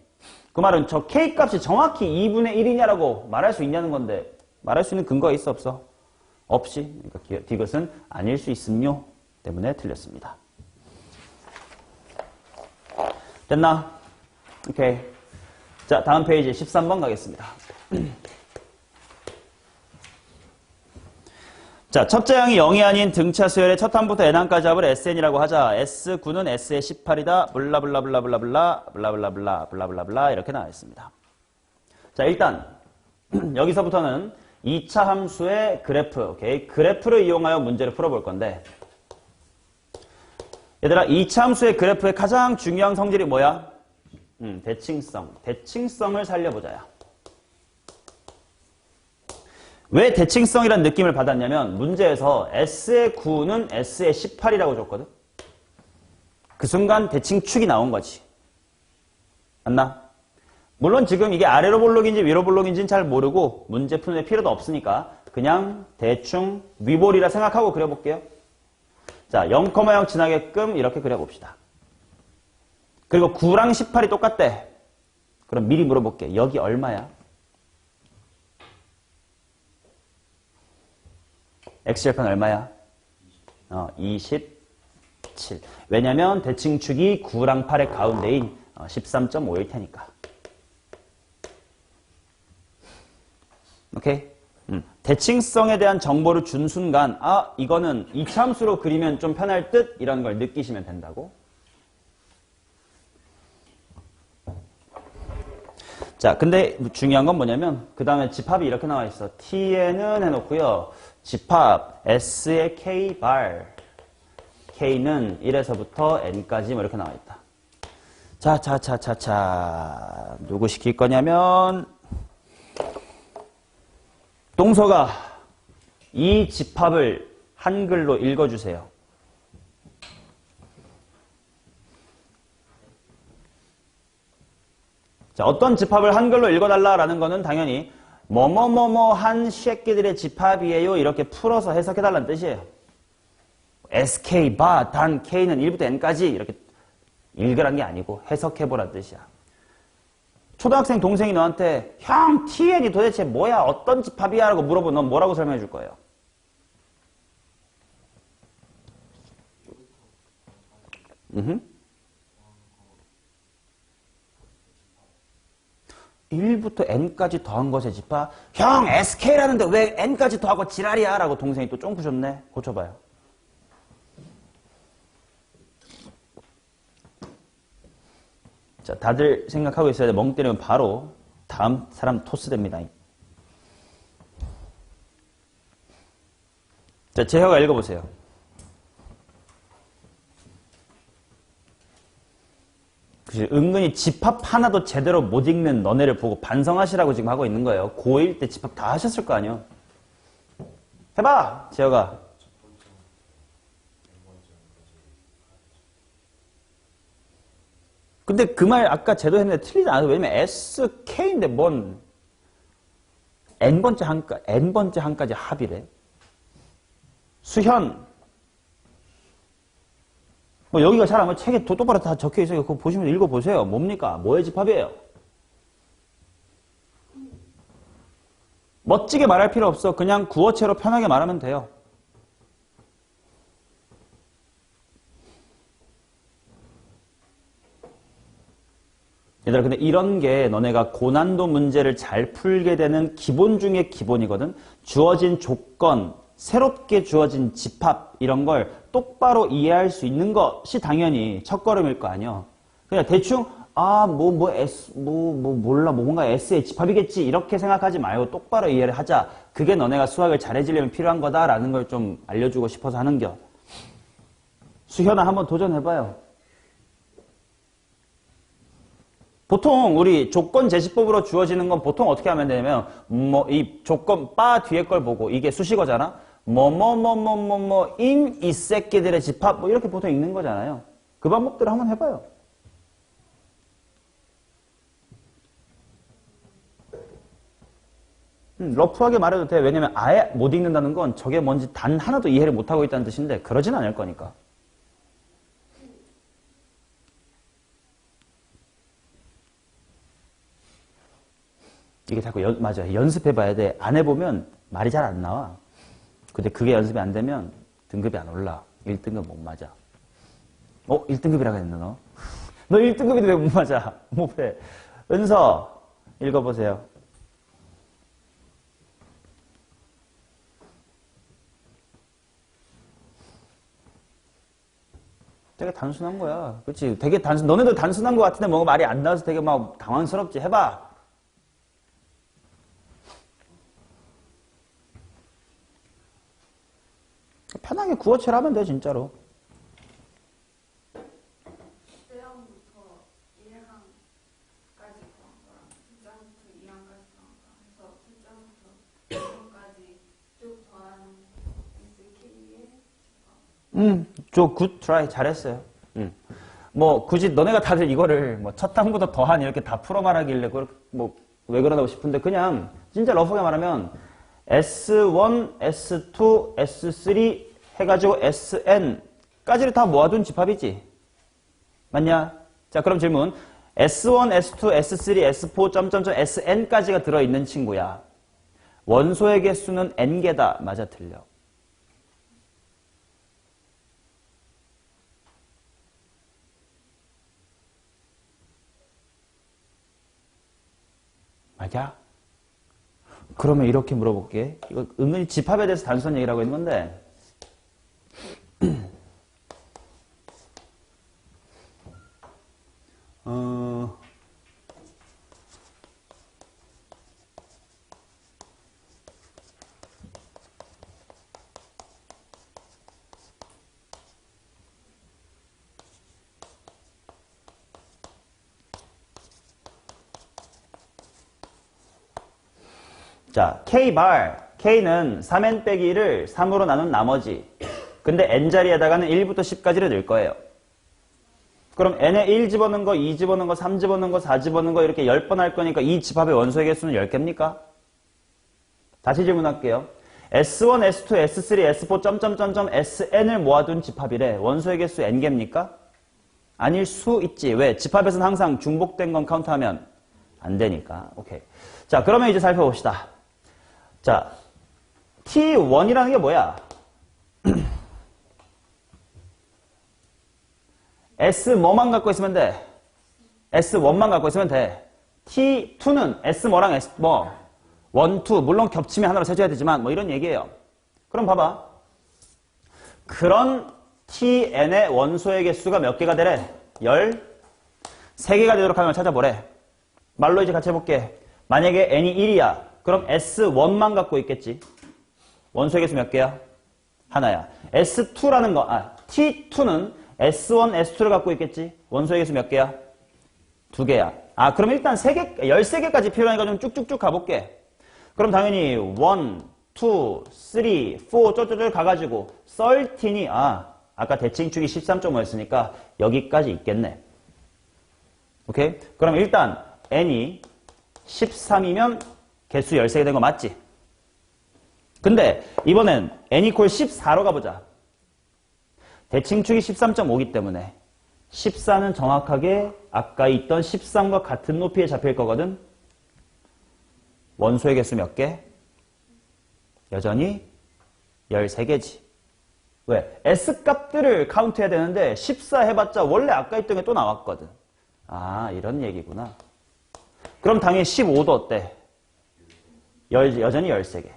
그 말은 저 K 값이 정확히 2분의 1이냐라고 말할 수 있냐는 건데 말할 수 있는 근거가 있어 없어? 없이. 그러니까 디귿은 아닐 수 있음요 때문에 틀렸습니다. 됐나? 오케이. 자, 다음 페이지 13번 가겠습니다. 자, 첫째 항이 0이 아닌 등차 수열의 첫 항부터 n항까지 합을 SN이라고 하자. S9는 S의 18이다. 블라블라블라블라블라 블라블라블라 블라블라블라 이렇게 나와 있습니다. 자, 일단 여기서부터는 2차 함수의 그래프, 오케이? 그래프를 이용하여 문제를 풀어볼 건데 얘들아, 2차 함수의 그래프의 가장 중요한 성질이 뭐야? 대칭성. 대칭성을 살려보자야. 왜 대칭성이라는 느낌을 받았냐면 문제에서 S의 9는 S의 18이라고 줬거든. 그 순간 대칭축이 나온 거지. 맞나? 물론 지금 이게 아래로 볼록인지 위로 볼록인지는 잘 모르고 문제 푸는 필요도 없으니까 그냥 대충 위볼이라 생각하고 그려볼게요. 자, 0,0 지나게끔 이렇게 그려봅시다. 그리고 9랑 18이 똑같대. 그럼 미리 물어볼게. 여기 얼마야? X절편 얼마야? 27. 왜냐면 대칭축이 9랑 8의 가운데인 13.5일 테니까. 오케이? 대칭성에 대한 정보를 준 순간 이거는 이차함수로 그리면 좀 편할 듯 이런 걸 느끼시면 된다고. 자, 근데 중요한 건 뭐냐면 그 다음에 집합이 이렇게 나와 있어. T에는 해놓고요. 집합 S의 K발 K는 1에서부터 N까지 뭐 이렇게 나와 있다. 자. 누구 시킬 거냐면 동서가 이 집합을 한글로 읽어주세요. 자, 어떤 집합을 한글로 읽어달라라는 거는 당연히 뭐뭐뭐뭐한 새끼들의 집합이에요. 이렇게 풀어서 해석해달라는 뜻이에요. SK, 바, 단, K는 1부터 N까지 이렇게 읽으란 게 아니고 해석해보라는 뜻이야. 초등학생 동생이 너한테 형, TN이 도대체 뭐야? 어떤 집합이야? 라고 물어보면 넌 뭐라고 설명해 줄 거예요? 으흠. 1부터 N까지 더한 것의 집합? 형, SK라는데 왜 N까지 더하고 지랄이야? 라고 동생이 또 쫑푸셨네. 고쳐봐요. 자, 다들 생각하고 있어야 돼. 멍 때리면 바로 다음 사람 토스됩니다. 자, 재혁아 읽어보세요. 은근히 집합 하나도 제대로 못 읽는 너네를 보고 반성하시라고 지금 하고 있는 거예요. 고1 때 집합 다 하셨을 거 아니에요. 해봐, 재혁아. 근데 그 말 아까 제도 했는데 틀리지 않아요. 왜냐면 SK인데 뭔 N번째 한까지 합이래. 수현. 뭐 여기가 잘 아마 책에 똑바로 다 적혀 있어요. 그거 보시면 읽어보세요. 뭡니까? 뭐의 집합이에요? 멋지게 말할 필요 없어. 그냥 구어체로 편하게 말하면 돼요. 얘들아, 근데 이런 게 너네가 고난도 문제를 잘 풀게 되는 기본 중에 기본이거든. 주어진 조건, 새롭게 주어진 집합 이런 걸 똑바로 이해할 수 있는 것이 당연히 첫걸음일 거 아니야. 그냥 대충 몰라, 뭔가 S의 집합이겠지 이렇게 생각하지 말고 똑바로 이해를 하자. 그게 너네가 수학을 잘해지려면 필요한 거다라는 걸 좀 알려주고 싶어서 하는겨. 수현아, 한번 도전해봐요. 보통 우리 조건 제시법으로 주어지는 건 보통 어떻게 하면 되냐면 이 조건 바 뒤에 걸 보고 이게 수식어잖아. 인 이 새끼들의 집합 뭐 이렇게 보통 읽는 거잖아요. 그 방법대로 한번 해봐요. 러프하게 말해도 돼. 왜냐면 아예 못 읽는다는 건 저게 뭔지 단 하나도 이해를 못하고 있다는 뜻인데 그러진 않을 거니까. 이게 자꾸 맞아. 연습해봐야 돼. 안 해보면 말이 잘 안 나와. 근데 그게 연습이 안 되면 등급이 안 올라. 1등급 못 맞아. 1등급이라고 했나 너? 너 1등급인데 왜 못 맞아? 못해. 은서 읽어보세요. 되게 단순한 거야. 그렇지? 되게 너네도 단순한 거 같은데 뭔가 말이 안 나와서 되게 막 당황스럽지. 해봐. 편하게 구어체를 하면 돼, 진짜로. 제0부터 1항까지 구한 거랑 제0부터 2항까지 구한 거랑 해서 제0부터 2항까지 쭉 더한 SK의 굿 트라이. 잘했어요. 뭐, 굳이 너네가 다들 이거를 첫 항부터 더한 이렇게 다 풀어 말하길래 왜 그러다고 싶은데 그냥 진짜 러프하게 말하면 S1, S2, S3 해가지고 SN까지를 다 모아둔 집합이지. 맞냐? 자, 그럼 질문. S1, S2, S3, S4, SN까지가 들어있는 친구야. 원소의 개수는 N개다. 맞아, 틀려. 맞아? 그러면 이렇게 물어볼게. 이거 은근히 집합에 대해서 단순한 얘기라고 있는 건데 자, Kbar, K는 3n 빼기 1을 3으로 나눈 나머지. 근데 n자리에다가는 1부터 10까지를 넣을 거예요. 그럼 n에 1 집어넣은 거, 2 집어넣은 거, 3 집어넣은 거, 4 집어넣은 거 이렇게 10번 할 거니까 이 집합의 원소의 개수는 10개입니까? 다시 질문할게요. S1, S2, S3, S4, SN을 모아둔 집합이래. 원소의 개수 n개입니까? 아닐 수 있지. 왜? 집합에서는 항상 중복된 건 카운트하면 안 되니까. 오케이. 자, 그러면 이제 살펴봅시다. 자, T1이라는 게 뭐야? S 뭐만 갖고 있으면 돼? S1만 갖고 있으면 돼. T2는 S 뭐랑 S 뭐? 1, 2, 물론 겹치면 하나로 세줘야 되지만 뭐 이런 얘기예요. 그럼 봐봐. 그런 Tn의 원소의 개수가 몇 개가 되래? 13개가 되도록 하면 찾아보래. 말로 이제 같이 해볼게. 만약에 n이 1이야. 그럼 S1만 갖고 있겠지. 원소의 개수 몇 개야? 하나야. S2라는 거, T2는 S1, S2를 갖고 있겠지. 원소의 개수 몇 개야? 2개야. 그럼 일단 13개까지 필요하니까 좀 쭉쭉쭉 가볼게. 그럼 당연히 1, 2, 3, 4 쪼쪼쪼 가가지고 13이 아까 대칭축이 13.5였으니까 여기까지 있겠네. 오케이? 그럼 일단 n이 13이면 개수 13개 된 거 맞지? 근데 이번엔 n equal 14로 가보자. 대칭축이 13.5이기 때문에 14는 정확하게 아까 있던 13과 같은 높이에 잡힐 거거든. 원소의 개수 몇 개? 여전히 13개지. 왜? S값들을 카운트해야 되는데 14 해봤자 원래 아까 있던 게 또 나왔거든. 아, 이런 얘기구나. 그럼 당연히 15도 어때? 여전히 13개.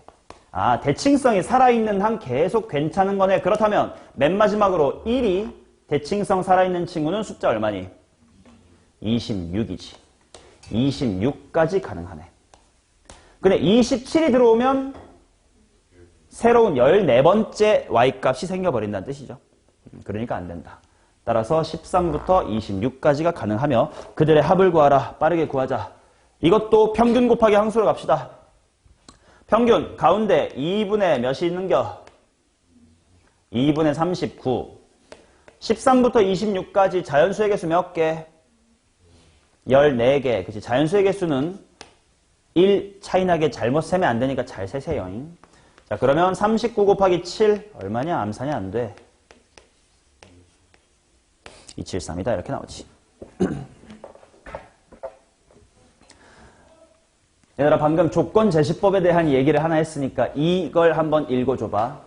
아, 대칭성이 살아있는 한 계속 괜찮은 거네. 그렇다면 맨 마지막으로 1이 대칭성 살아있는 친구는 숫자 얼마니? 26이지. 26까지 가능하네. 근데 27이 들어오면 새로운 14번째 y값이 생겨버린다는 뜻이죠. 그러니까 안 된다. 따라서 13부터 26까지가 가능하며 그들의 합을 구하라. 빠르게 구하자. 이것도 평균 곱하기 항수로 갑시다. 평균 가운데 2분의 몇이 있는겨? 2분의 39. 13부터 26까지 자연수의 개수 몇 개? 14개. 그치? 자연수의 개수는 1 차이나게 잘못 세면 안 되니까 잘 세세요. 자, 그러면 39 곱하기 7 얼마냐? 암산이 안 돼. 273이다. 이렇게 나오지. 얘들아, 방금 조건 제시법에 대한 얘기를 하나 했으니까 이걸 한번 읽어줘봐.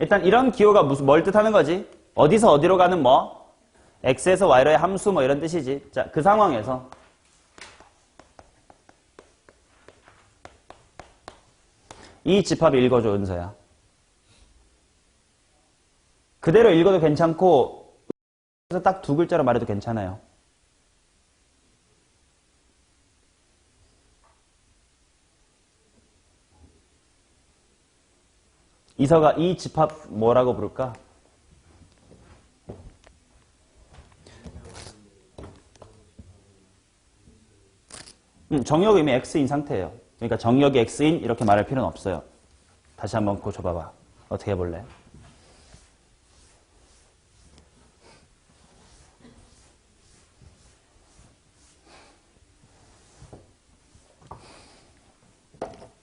일단 이런 기호가 뭘 뜻하는 거지? 어디서 어디로 가는 뭐? x에서 y로의 함수 뭐 이런 뜻이지. 자, 그 상황에서 이 집합 읽어줘, 은서야. 그대로 읽어도 괜찮고 딱 두 글자로 말해도 괜찮아요. 이서가 이 집합 뭐라고 부를까? 정의역이 이미 x인 상태예요. 그러니까 정의역이 x인 이렇게 말할 필요는 없어요. 다시 한번 그거 줘봐봐. 어떻게 해볼래?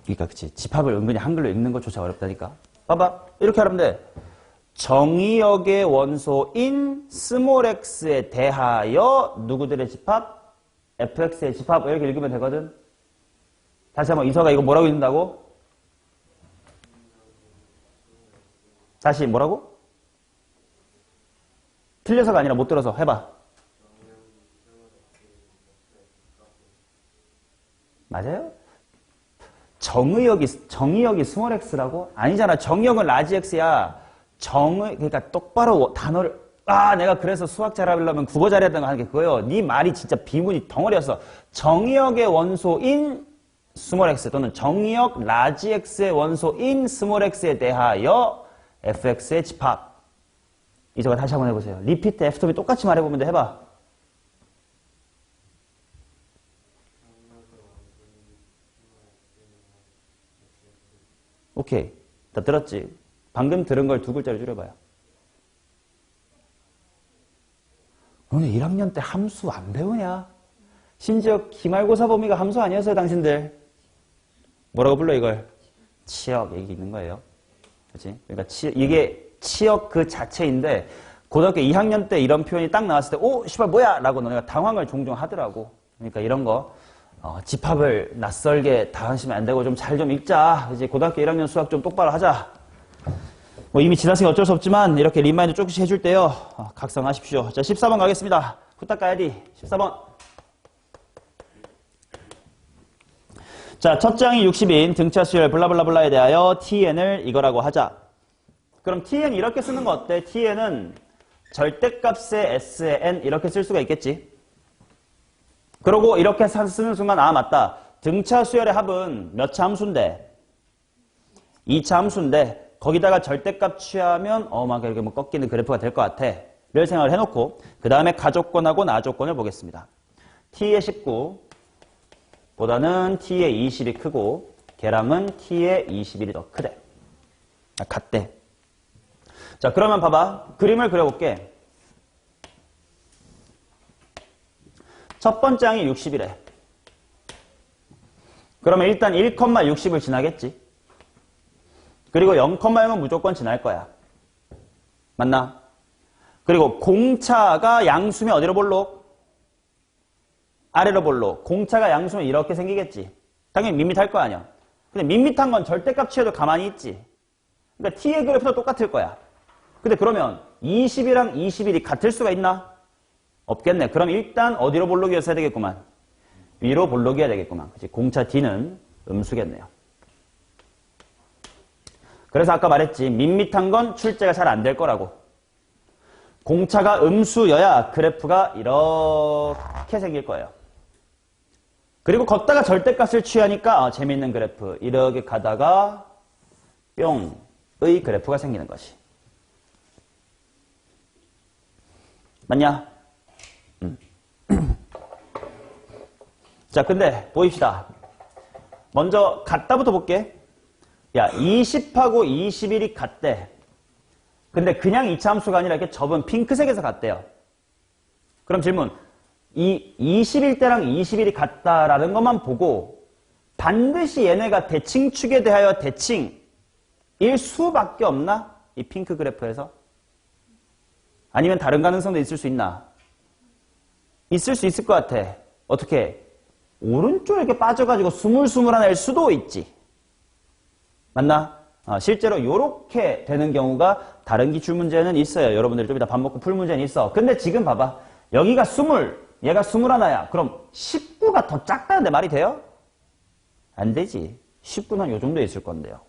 그러니까 그치. 집합을 은근히 한글로 읽는 것조차 어렵다니까. 봐봐. 이렇게 하면 돼. 정의역의 원소인 스몰 x에 대하여 누구들의 집합? fx의 집합. 이렇게 읽으면 되거든. 다시 한번 이서가 이거 뭐라고 읽는다고? 다시 뭐라고? 틀려서가 아니라 못 들어서 해봐. 맞아요? 정의역이 스몰 x라고? 아니잖아. 정의역은 라지 x야. 그러니까 똑바로 단어를, 내가 그래서 수학 잘하려면 국어 잘해야 된다고 하는 게 그거예요. 네 말이 진짜 비문이 덩어리였어. 정의역의 원소인 스몰 x 또는 정의역 라지 x의 원소인 스몰 x에 대하여 fx의 집합. 이저가 다시 한번 해보세요. 리피트 f톰이 똑같이 말해보면 돼. 해봐. 오케이. 다 들었지? 방금 들은 걸 두 글자로 줄여봐요. 너네 1학년 때 함수 안 배우냐? 심지어 기말고사 범위가 함수 아니었어요, 당신들? 뭐라고 불러, 이걸? 치역, 얘기 있는 거예요. 그치? 그러니까 이게 치역 그 자체인데, 고등학교 2학년 때 이런 표현이 딱 나왔을 때, 오, 씨발, 뭐야? 라고 너네가 당황을 종종 하더라고. 그러니까 이런 거, 집합을 낯설게 당하시면 안 되고 좀 잘 좀 읽자. 이제 고등학교 1학년 수학 좀 똑바로 하자. 뭐 이미 지났으니 어쩔 수 없지만 이렇게 리마인드 조금씩 해줄 때요. 각성하십시오. 자, 14번 가겠습니다. 후딱 가야 돼. 14번. 자, 첫 장이 60인 등차 수열 블라블라블라에 대하여 tn을 이거라고 하자. 그럼 tn 이렇게 쓰는 거 어때? tn은 절대값의 s의 n 이렇게 쓸 수가 있겠지. 그러고 이렇게 쓰는 순간 맞다. 등차 수열의 합은 몇 차 함수인데? 2차 함수인데 거기다가 절대값 취하면 막 이렇게 뭐 꺾이는 그래프가 될 것 같아. 를 생각을 해놓고 그 다음에 가조건하고 나조건을 보겠습니다. t의 19 보다는 t의 20이 크고 걔랑은 t의 21이 더 크대. 같대. 자, 그러면 봐봐. 그림을 그려볼게. 첫 번째 항이 60이래. 그러면 일단 1,60을 지나겠지. 그리고 0,0은 무조건 지날 거야. 맞나? 그리고 공차가 양수면 어디로 볼록? 아래로 볼록. 공차가 양수면 이렇게 생기겠지. 당연히 밋밋할 거 아니야. 근데 밋밋한 건 절대값 취해도 가만히 있지. 그러니까 t의 그래프도 똑같을 거야. 근데 그러면 20이랑 21이 같을 수가 있나? 없겠네. 그럼 일단 어디로 볼록이었어야 되겠구만. 위로 볼록이어야 되겠구만. 그치? 공차 d는 음수겠네요. 그래서 아까 말했지. 밋밋한 건 출제가 잘 안 될 거라고. 공차가 음수여야 그래프가 이렇게 생길 거예요. 그리고 걷다가 절대값을 취하니까 재밌는 그래프. 이렇게 가다가 뿅의 그래프가 생기는 것이. 맞냐? 자, 근데 보입시다. 먼저 같다부터 볼게. 야, 20하고 21이 같대. 근데 그냥 이차함수가 아니라 이렇게 접은 핑크색에서 같대요. 그럼 질문. 이 21대랑 21이 같다라는 것만 보고 반드시 얘네가 대칭축에 대하여 대칭일 수밖에 없나? 이 핑크 그래프에서? 아니면 다른 가능성도 있을 수 있나? 있을 수 있을 것 같아. 어떻게? 오른쪽에 이렇게 빠져가지고 스물스물한 애 수도 있지. 맞나? 실제로 이렇게 되는 경우가 다른 기출 문제는 있어요. 여러분들이 좀 이따 밥 먹고 풀 문제는 있어. 근데 지금 봐봐. 여기가 20, 얘가 21야. 그럼 19가 더 작다는데 말이 돼요? 안 되지. 19는 요 정도에 있을 건데요.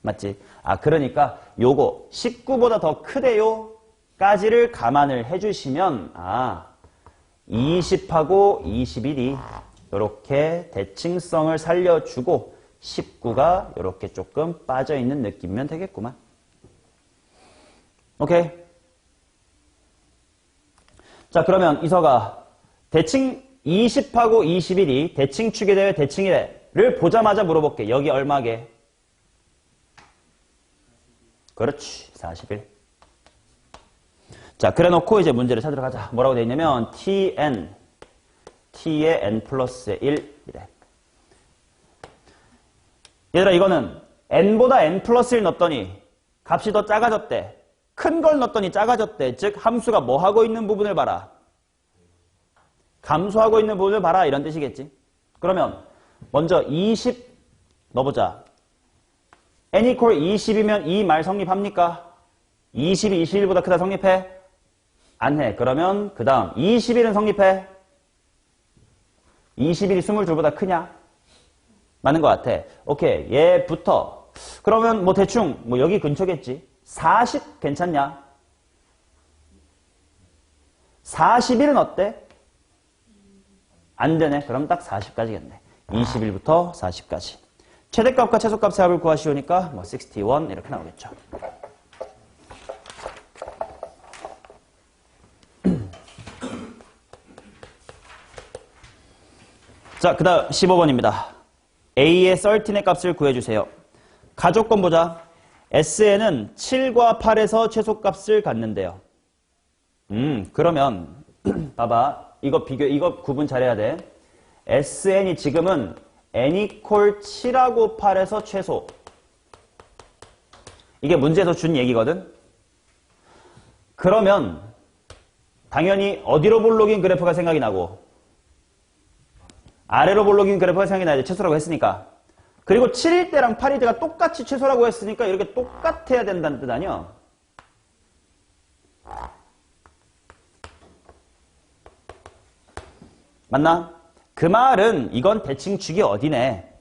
맞지? 그러니까 요거 19보다 더 크대요 까지를 감안을 해주시면 20하고 21이 이렇게 대칭성을 살려주고 19가 이렇게 조금 빠져있는 느낌이면 되겠구만. 오케이? 자, 그러면 이서가 대칭 20하고 21이 대칭축에 대해 대칭이래를 보자마자 물어볼게. 여기 얼마게? 그렇지. 41. 자, 그래 놓고 이제 문제를 찾으러 가자. 뭐라고 되어 있냐면 tn, t의 n 플러스 1 이래. 얘들아, 이거는 n보다 n 플러스 1 넣었더니 값이 더 작아졌대. 큰 걸 넣었더니 작아졌대. 즉 함수가 뭐 하고 있는 부분을 봐라. 감소하고 있는 부분을 봐라. 이런 뜻이겠지. 그러면 먼저 20 넣어보자. n equal 20이면 이 말 성립합니까? 20이 21보다 크다 성립해? 안 해. 그러면 그 다음 21은 성립해? 21이 22보다 크냐? 맞는 것 같아. 오케이. 얘부터. 그러면 뭐 대충 뭐 여기 근처겠지. 40 괜찮냐? 41은 어때? 안 되네. 그럼 딱 40까지겠네. 21부터 40까지. 최대값과 최소값의 합을 구하시오니까 뭐 61 이렇게 나오겠죠. 자, 그 다음 15번입니다. A의 13의 값을 구해주세요. 가족권 보자. SN은 7과 8에서 최소값을 갖는데요. 그러면 봐봐. 이거 구분 잘해야 돼. SN이 지금은 n equal 7하고 8에서 최소. 이게 문제에서 준 얘기거든. 그러면 당연히 어디로 볼록인 그래프가 생각이 나고 아래로 볼록인 그래프가 생각이 나야 돼. 최소라고 했으니까. 그리고 7일 때랑 8일 때가 똑같이 최소라고 했으니까 이렇게 똑같아야 된다는 뜻 아니야? 맞나? 그 말은 이건 대칭축이 어디네?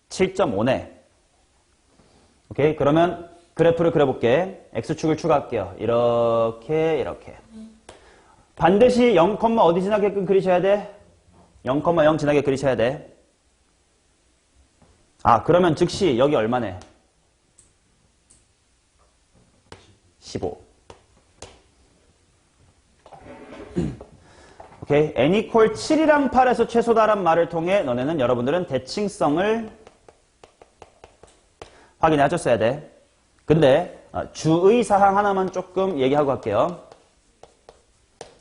7.5네. 오케이? 그러면 그래프를 그려볼게. X축을 추가할게요. 이렇게. 반드시 0, 어디 지나게끔 그리셔야 돼? 0,0 지나게 그리셔야 돼. 그러면 즉시 여기 얼마네? 15. 오케이. n equal 7이랑 8에서 최소다란 말을 통해 너네는 여러분들은 대칭성을 확인해 하셨어야 돼. 근데 주의사항 하나만 조금 얘기하고 갈게요.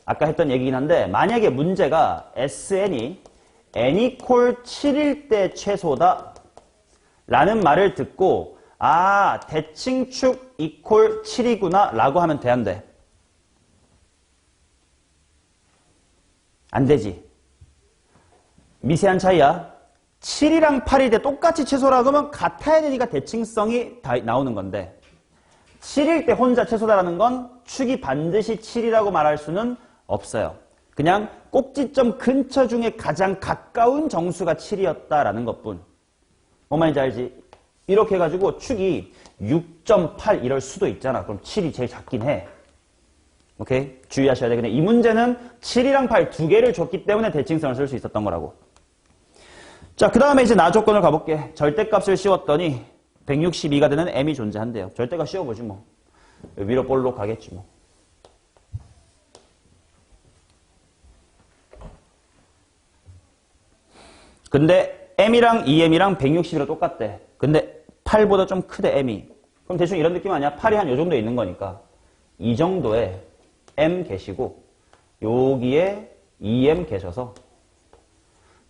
아까 했던 얘기긴 한데 만약에 문제가 SN이 n equal 7일 때 최소다 라는 말을 듣고 대칭축 equal 7이구나 라고 하면 돼, 안 돼? 안 되지. 미세한 차이야. 7이랑 8일 때 똑같이 최소라 그러면 같아야 되니까 대칭성이 나오는 건데 7일 때 혼자 최소다라는 건 축이 반드시 7이라고 말할 수는 없어요. 그냥 꼭지점 근처 중에 가장 가까운 정수가 7이었다라는 것뿐. 뭔 말인지 알지? 이렇게 해가지고 축이 6.8 이럴 수도 있잖아. 그럼 7이 제일 작긴 해. 오케이? 주의하셔야 돼. 근데 이 문제는 7이랑 8 두 개를 줬기 때문에 대칭성을 쓸 수 있었던 거라고. 자, 그 다음에 이제 나 조건을 가볼게. 절대값을 씌웠더니 162가 되는 m이 존재한대요. 절대값 씌워보지 뭐. 위로 볼록 가겠지 뭐. 근데 m이랑 2m이랑 160이랑 똑같대. 근데 8보다 좀 크대 m이. 그럼 대충 이런 느낌 아니야? 8이 한 요 정도에 있는 거니까 이 정도에 m 계시고 여기에 2m 계셔서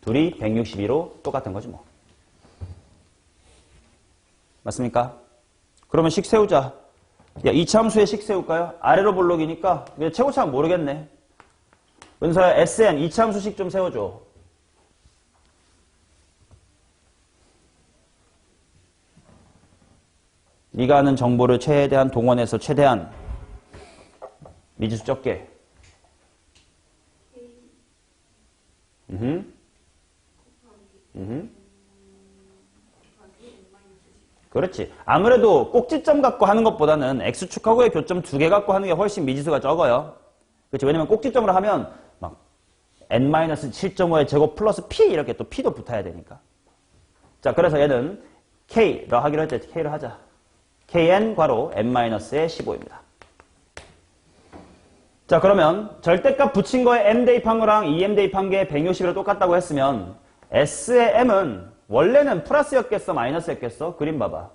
둘이 162로 똑같은 거지 뭐. 맞습니까? 그러면 식 세우자. 야, 이차함수에 식 세울까요? 아래로 볼록이니까 최고차는 모르겠네. 은서야 SN 이차함수식 좀 세워줘. 네가 아는 정보를 최대한 동원해서 최대한 미지수 적게. 그렇지. 아무래도 꼭지점 갖고 하는 것보다는 X축하고의 교점 두 개 갖고 하는 게 훨씬 미지수가 적어요. 그렇지. 왜냐면 꼭지점으로 하면 막 n-7.5의 제곱 플러스 p 이렇게 또 p도 붙어야 되니까. 자, 그래서 얘는 k로 하기로 했지. k로 하자. kn 괄호 n-의 15입니다. 자, 그러면 절대값 붙인 거에 m 대입한 거랑 2m 대입한 게 160이랑 똑같다고 했으면 S의 m은 원래는 플러스였겠어? 마이너스였겠어? 그림 봐봐.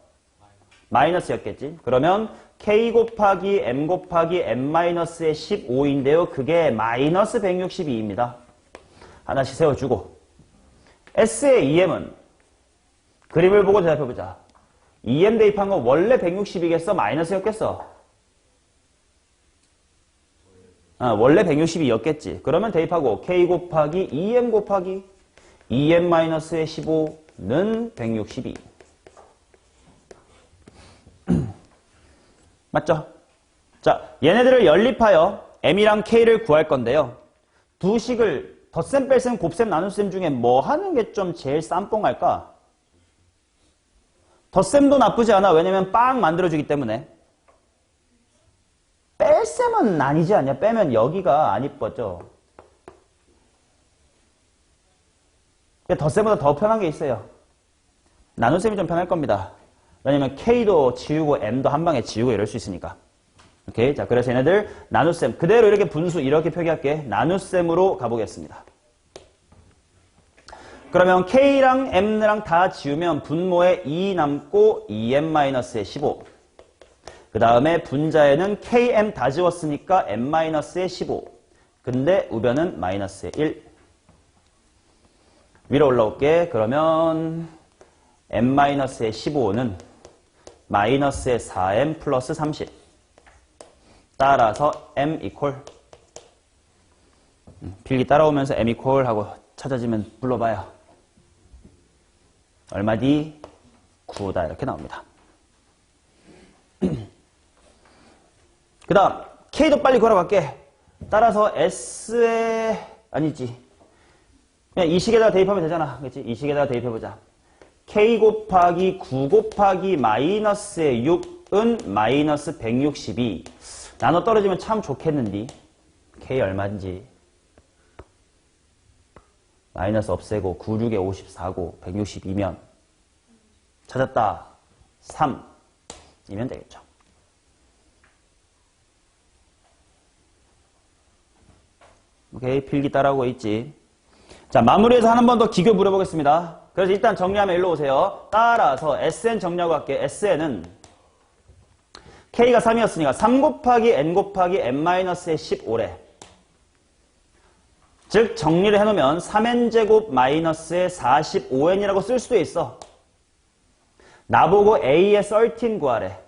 마이너스였겠지? 그러면 k 곱하기 m 곱하기 n-의 15인데요. 그게 마이너스 162입니다. 하나씩 세워주고 S의 2m은 그림을 보고 대답해보자. 2m 대입한 거 원래 160이겠어? 마이너스였겠어? 원래 162였겠지. 그러면 대입하고 k 곱하기 2m 곱하기 2m-의 15는 162. 맞죠? 자, 얘네들을 연립하여 m이랑 k를 구할 건데요. 두 식을 덧셈, 뺄셈, 곱셈, 나눗셈 중에 뭐 하는 게 좀 제일 쌈뽕할까? 덧셈도 나쁘지 않아. 왜냐면 빵 만들어주기 때문에. 뺄셈은 아니지 않냐? 빼면 여기가 안 이뻐져. 덧셈보다 더 편한 게 있어요. 나눗셈이 좀 편할 겁니다. 왜냐면 K도 지우고 M도 한 방에 지우고 이럴 수 있으니까. 오케이. 자, 그래서 얘네들 나눗셈. 그대로 이렇게 분수 이렇게 표기할게. 나눗셈으로 가보겠습니다. 그러면 K랑 M랑 다 지우면 분모에 2 남고 2M-의 15. 그 다음에 분자에는 KM 다 지웠으니까 M-의 15. 근데 우변은 마이너스의 1. 위로 올라올게. 그러면 m-의 15는 마이너스의 4m 플러스 30. 따라서 m 이퀄. 필기 따라오면서 m 이퀄 하고 찾아지면 불러봐요. 얼마디? 9다 이렇게 나옵니다. 그 다음 k도 빨리 걸어갈게. 따라서 s에 아니지. 그냥 이 식에다가 대입하면 되잖아. 그렇지? 이 식에다가 대입해보자. k 곱하기 9 곱하기 마이너스의 6은 마이너스 162. 나눠 떨어지면 참 좋겠는데. k 얼마인지. 마이너스 없애고 9, 6에 54고 162면 찾았다. 3이면 되겠죠. 오케이. 필기 따라오고 있지. 자, 마무리해서 한 번 더 기교 물어보겠습니다. 그래서 일단 정리하면 일로 오세요. 따라서 SN 정리하고 갈게요. SN은 K가 3이었으니까 3 곱하기 N 곱하기 N-의 15래. 즉 정리를 해놓으면 3N제곱 마이너스의 45N이라고 쓸 수도 있어. 나보고 A의 13 구하래.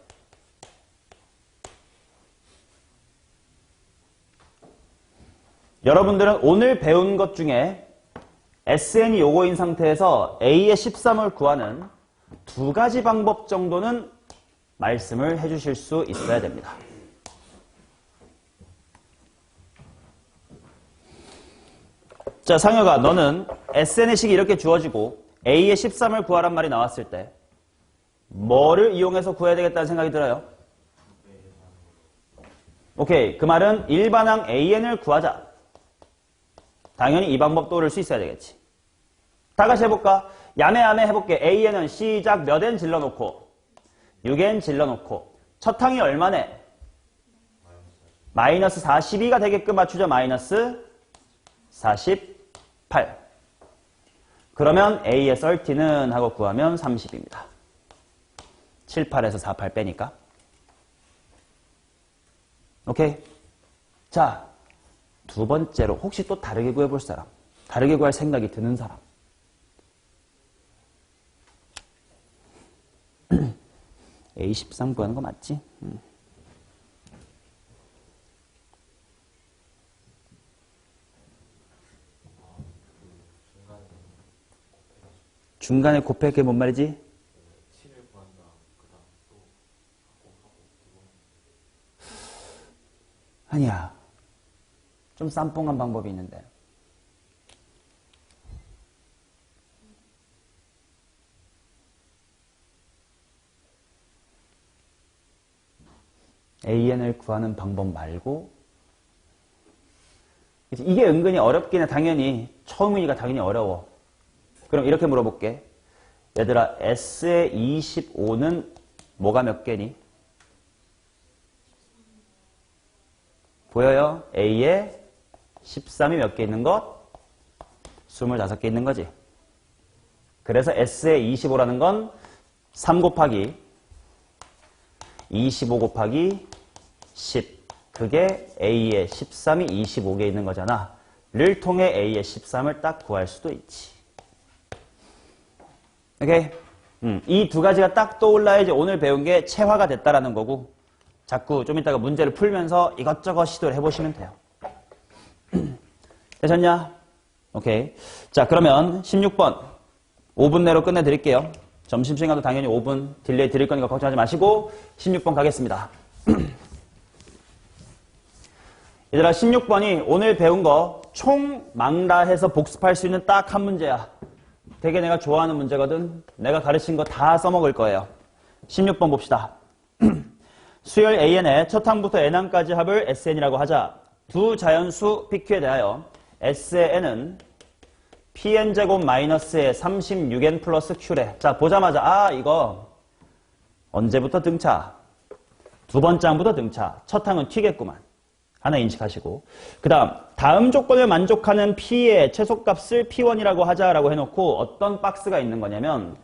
여러분들은 오늘 배운 것 중에 SN이 요거인 상태에서 A의 13을 구하는 두 가지 방법 정도는 말씀을 해주실 수 있어야 됩니다. 자, 상혁아, 너는 SN의 식이 이렇게 주어지고 A의 13을 구하란 말이 나왔을 때 뭐를 이용해서 구해야 되겠다는 생각이 들어요? 오케이, 그 말은 일반항 AN을 구하자. 당연히 이 방법 떠오를 수 있어야 되겠지. 다 같이 해볼까? 야매야매 해볼게. AN은 시작 몇 n 질러놓고 6n 질러놓고 첫 항이 얼마네? 마이너스 42가 되게끔 맞추죠. 마이너스 48. 그러면 A의 30는 하고 구하면 30입니다. 7, 8에서 4, 8 빼니까. 오케이? 자, 두 번째로 혹시 또 다르게 구해볼 사람? 다르게 구할 생각이 드는 사람? A13 구하는 거 맞지? 중간에 곱할 게 뭔 말이지? 아니야. 좀 쌈뽕한 방법이 있는데. AN을 구하는 방법 말고 이게 은근히 어렵긴 해. 당연히 처음이니까 당연히 어려워. 그럼 이렇게 물어볼게. 얘들아, S의 25는 뭐가 몇 개니? 보여요? A에 13이 몇 개 있는 것? 25개 있는 거지. 그래서 S의 25라는 건 3 곱하기 25 곱하기 10. 그게 A의 13이 25개 있는 거잖아. 를 통해 A의 13을 딱 구할 수도 있지. 오케이? 이 두 가지가 딱 떠올라야지 오늘 배운 게 체화가 됐다라는 거고, 자꾸 좀 이따가 문제를 풀면서 이것저것 시도를 해보시면 돼요. 되셨냐? 오케이. 자, 그러면 16번 5분 내로 끝내드릴게요. 점심시간도 당연히 5분 딜레이 드릴 거니까 걱정하지 마시고 16번 가겠습니다. 얘들아, 16번이 오늘 배운 거 총 망라해서 복습할 수 있는 딱 한 문제야. 되게 내가 좋아하는 문제거든. 내가 가르친 거 다 써먹을 거예요. 16번 봅시다. 수열 AN의 첫 항부터 n항까지 합을 SN이라고 하자. 두 자연수 PQ에 대하여 S의 n은 PN제곱 마이너스의 36N 플러스 Q래. 자, 보자마자 이거 언제부터 등차? 두 번째 항부터 등차. 첫 항은 튀겠구만. 하나 인식하시고. 그 다음 조건을 만족하는 P의 최소값을 P1이라고 하자라고 해놓고 어떤 박스가 있는 거냐면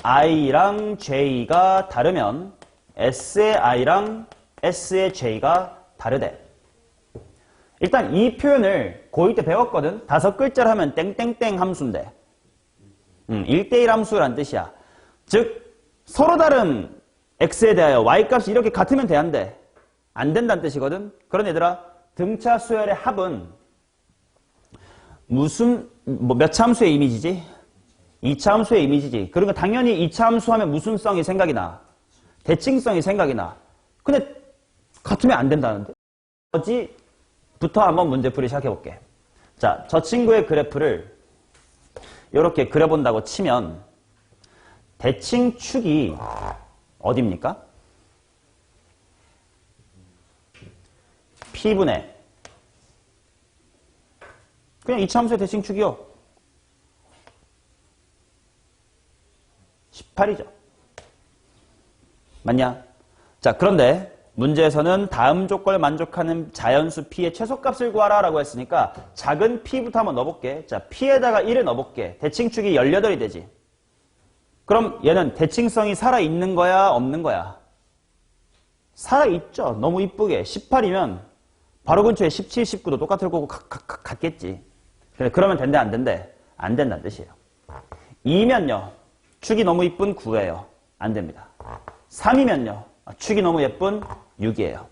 I랑 J가 다르면 S의 I랑 S의 J가 다르대. 일단 이 표현을 고1 때 배웠거든. 5글자를 하면 땡땡땡 함수인데 1대1 함수란 뜻이야. 즉 서로 다른 X에 대하여 Y값이 이렇게 같으면 돼안돼? 안 된다는 뜻이거든. 그런 얘들아, 등차 수열의 합은 무슨 몇 차 함수의 이미지지? 2차 함수의 이미지지. 그러니까 당연히 2차 함수 하면 무슨 성이 생각이 나? 대칭성이 생각이 나. 근데 같으면 안 된다는데? 어지부터 한번 문제풀이 시작해볼게. 자, 저 친구의 그래프를 이렇게 그려본다고 치면 대칭축이 어디입니까? P분의 그냥 2차 함수의 대칭축이요. 18이죠. 맞냐? 자, 그런데 문제에서는 다음 조건을 만족하는 자연수 P의 최소값을 구하라 라고 했으니까 작은 P부터 한번 넣어볼게. 자, P에다가 1을 넣어볼게. 대칭축이 18이 되지. 그럼 얘는 대칭성이 살아있는 거야? 없는 거야? 살아있죠. 너무 이쁘게. 18이면 바로 근처에 17, 19도 똑같을 거고 같겠지. 그러면 된대 안 된대? 안 된다는 뜻이에요. 2면요. 축이 너무 이쁜 9예요. 안 됩니다. 3이면요. 축이 너무 예쁜 6이에요.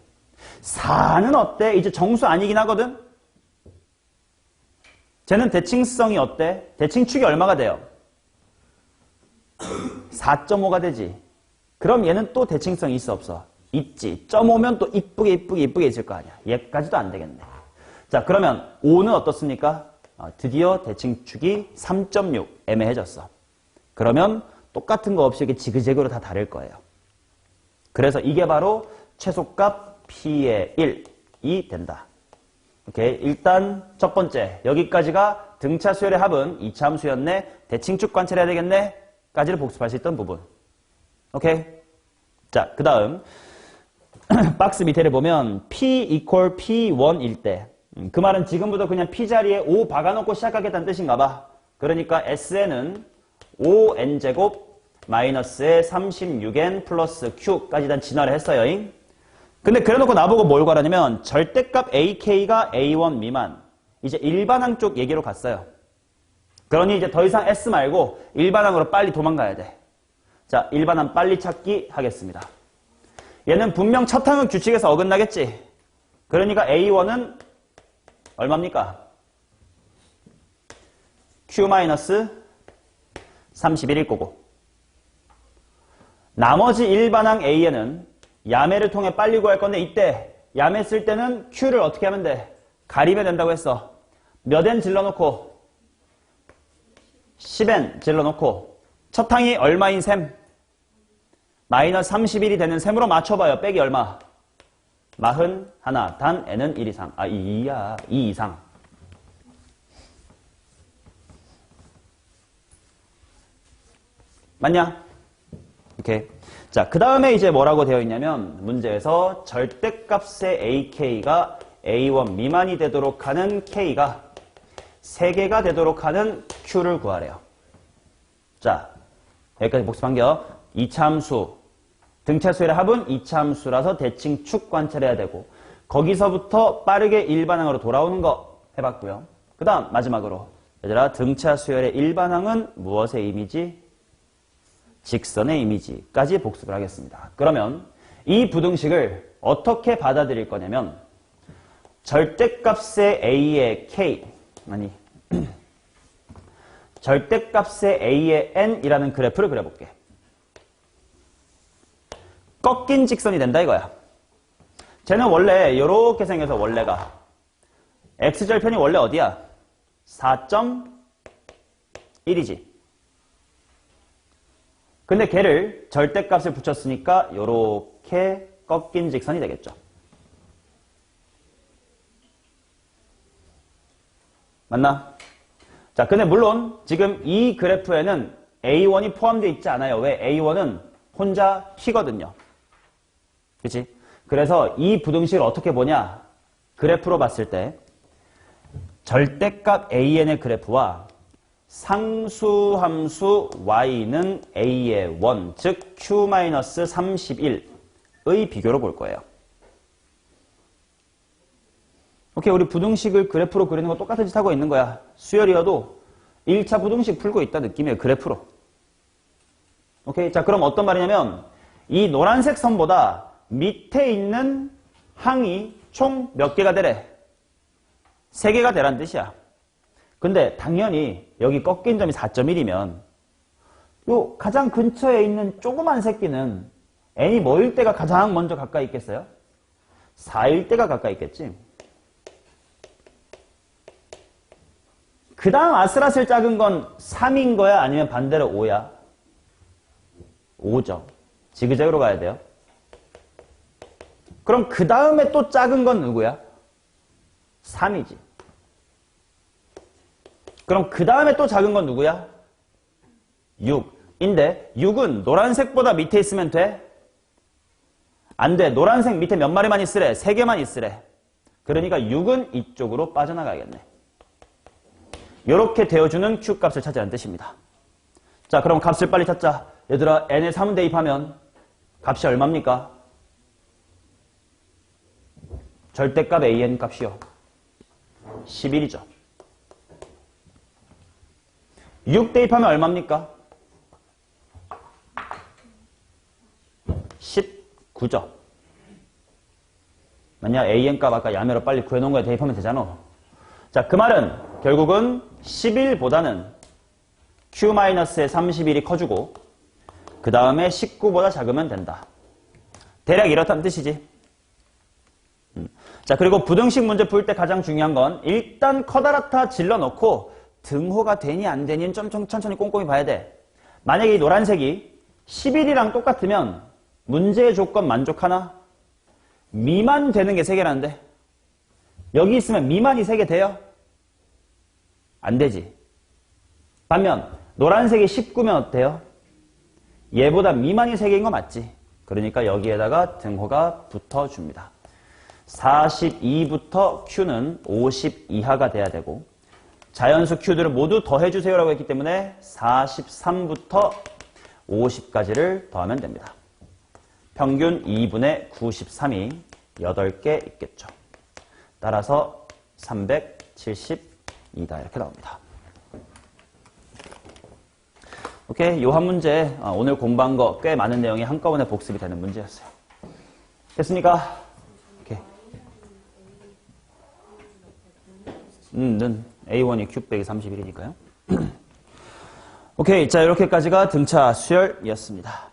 4는 어때? 이제 정수 아니긴 하거든? 쟤는 대칭성이 어때? 대칭축이 얼마가 돼요? 4.5가 되지. 그럼 얘는 또 대칭성이 있어 없어? 있지. 0.5면 또 이쁘게 있을 거 아니야. 얘까지도 안 되겠네. 자, 그러면 5는 어떻습니까? 드디어 대칭축이 3.6 애매해졌어. 그러면 똑같은 거 없이 이렇게 지그재그로 다 다를 거예요. 그래서 이게 바로 최소값 P의 1이 된다. 오케이. 일단 첫 번째 여기까지가 등차 수열의 합은 이차 함수였네. 대칭축 관찰해야 되겠네. 까지를 복습할 수 있던 부분. 오케이. 자, 그 다음 박스 밑에를 보면 P equal P1일 때 그 말은 지금부터 그냥 P 자리에 5 박아놓고 시작하겠다는 뜻인가 봐. 그러니까 Sn은 5n제곱 마이너스에 36n 플러스 q까지 단 진화를 했어요. 근데 그래놓고 나보고 뭘 구하라냐면 절대값 ak가 a1 미만. 이제 일반항 쪽 얘기로 갔어요. 그러니 이제 더 이상 S 말고 일반항으로 빨리 도망가야 돼. 자, 일반항 빨리 찾기 하겠습니다. 얘는 분명 첫 항은 규칙에서 어긋나겠지. 그러니까 a1은 얼마입니까? q-31일 거고. 나머지 일반항 a에는 야매를 통해 빨리 구할 건데 이때 야매 쓸 때는 q를 어떻게 하면 돼? 가리면 된다고 했어. 몇 n 질러놓고 10n 질러놓고 첫 항이 얼마인 셈? 마이너스 31이 되는 셈으로 맞춰봐요. 빼기 얼마? 41. 단 n은 1 이상. 2야. 2 이상. 맞냐? 오케이. 자, 그 다음에 이제 뭐라고 되어 있냐면 문제에서 절대값의 ak가 a1 미만이 되도록 하는 k가 3개가 되도록 하는 q를 구하래요. 자, 여기까지 복습한겨. 이차함수, 등차수열의 합은 이차함수라서 대칭축 관찰해야 되고 거기서부터 빠르게 일반항으로 돌아오는 거 해봤고요. 그 다음 마지막으로 얘들아 등차수열의 일반항은 무엇의 이미지? 직선의 이미지까지 복습을 하겠습니다. 그러면 이 부등식을 어떻게 받아들일 거냐면 절대값의 a의 k 절대값의 a의 n이라는 그래프를 그려볼게. 꺾인 직선이 된다 이거야. 쟤는 원래 이렇게 생겨서 원래가 x절편이 원래 어디야? 4.1이지. 근데 걔를 절대값을 붙였으니까 이렇게 꺾인 직선이 되겠죠. 맞나? 자, 근데 물론 지금 이 그래프에는 A1이 포함되어 있지 않아요. 왜? A1은 혼자 P거든요. 그치? 그래서 이 부등식을 어떻게 보냐? 그래프로 봤을 때 절대값 AN의 그래프와 상수함수 y는 a의 원, 즉 q-31의 비교로 볼 거예요. 오케이, 우리 부등식을 그래프로 그리는 거 똑같은 짓 하고 있는 거야. 수열이어도 1차 부등식 풀고 있다 느낌이에요. 그래프로. 오케이, 자 그럼 어떤 말이냐면 이 노란색 선보다 밑에 있는 항이 총 몇 개가 되래? 3개가 되란 뜻이야. 근데 당연히 여기 꺾인 점이 4.1이면 요 가장 근처에 있는 조그만 새끼는 n이 뭐일 때가 가장 먼저 가까이 있겠어요? 4일 때가 가까이 있겠지. 그 다음 아슬아슬 작은 건 3인 거야? 아니면 반대로 5야? 5죠. 지그재그로 가야 돼요. 그럼 그 다음에 또 작은 건 누구야? 3이지. 그럼 그 다음에 또 작은 건 누구야? 6인데 6은 노란색보다 밑에 있으면 돼? 안 돼. 노란색 밑에 몇 마리만 있으래? 3개만 있으래. 그러니까 6은 이쪽으로 빠져나가야겠네. 이렇게 되어주는 Q값을 찾으라는 뜻입니다. 자, 그럼 값을 빨리 찾자. 얘들아, n에 3을 대입하면 값이 얼마입니까? 절대값 an 값이요. 11이죠. 6 대입하면 얼마입니까? 19죠. 만약 an 값 아까 야매로 빨리 구해놓은 거에 대입하면 되잖아. 자, 그 말은 결국은 11보다는 Q-의 31이 커지고 그 다음에 19보다 작으면 된다. 대략 이렇다는 뜻이지. 자, 그리고 부등식 문제 풀 때 가장 중요한 건 일단 커다랗다 질러놓고 등호가 되니 안 되니는 좀 천천히 꼼꼼히 봐야 돼. 만약에 이 노란색이 11이랑 똑같으면 문제의 조건 만족하나? 미만 되는 게 3개라는데 여기 있으면 미만이 3개 돼요? 안 되지. 반면 노란색이 19면 어때요? 얘보다 미만이 3개인 거 맞지? 그러니까 여기에다가 등호가 붙어줍니다. 42부터 Q는 50 이하가 돼야 되고 자연수 Q들을 모두 더해주세요라고 했기 때문에 43부터 50까지를 더하면 됩니다. 평균 2분의 93이 8개 있겠죠. 따라서 372다 이렇게 나옵니다. 오케이, 요 한 문제 오늘 공부한 거 꽤 많은 내용이 한꺼번에 복습이 되는 문제였어요. 됐습니까? 오케이. 는 A1이 큐 빼기 31이니까요. 오케이, 자 이렇게까지가 등차 수열이었습니다.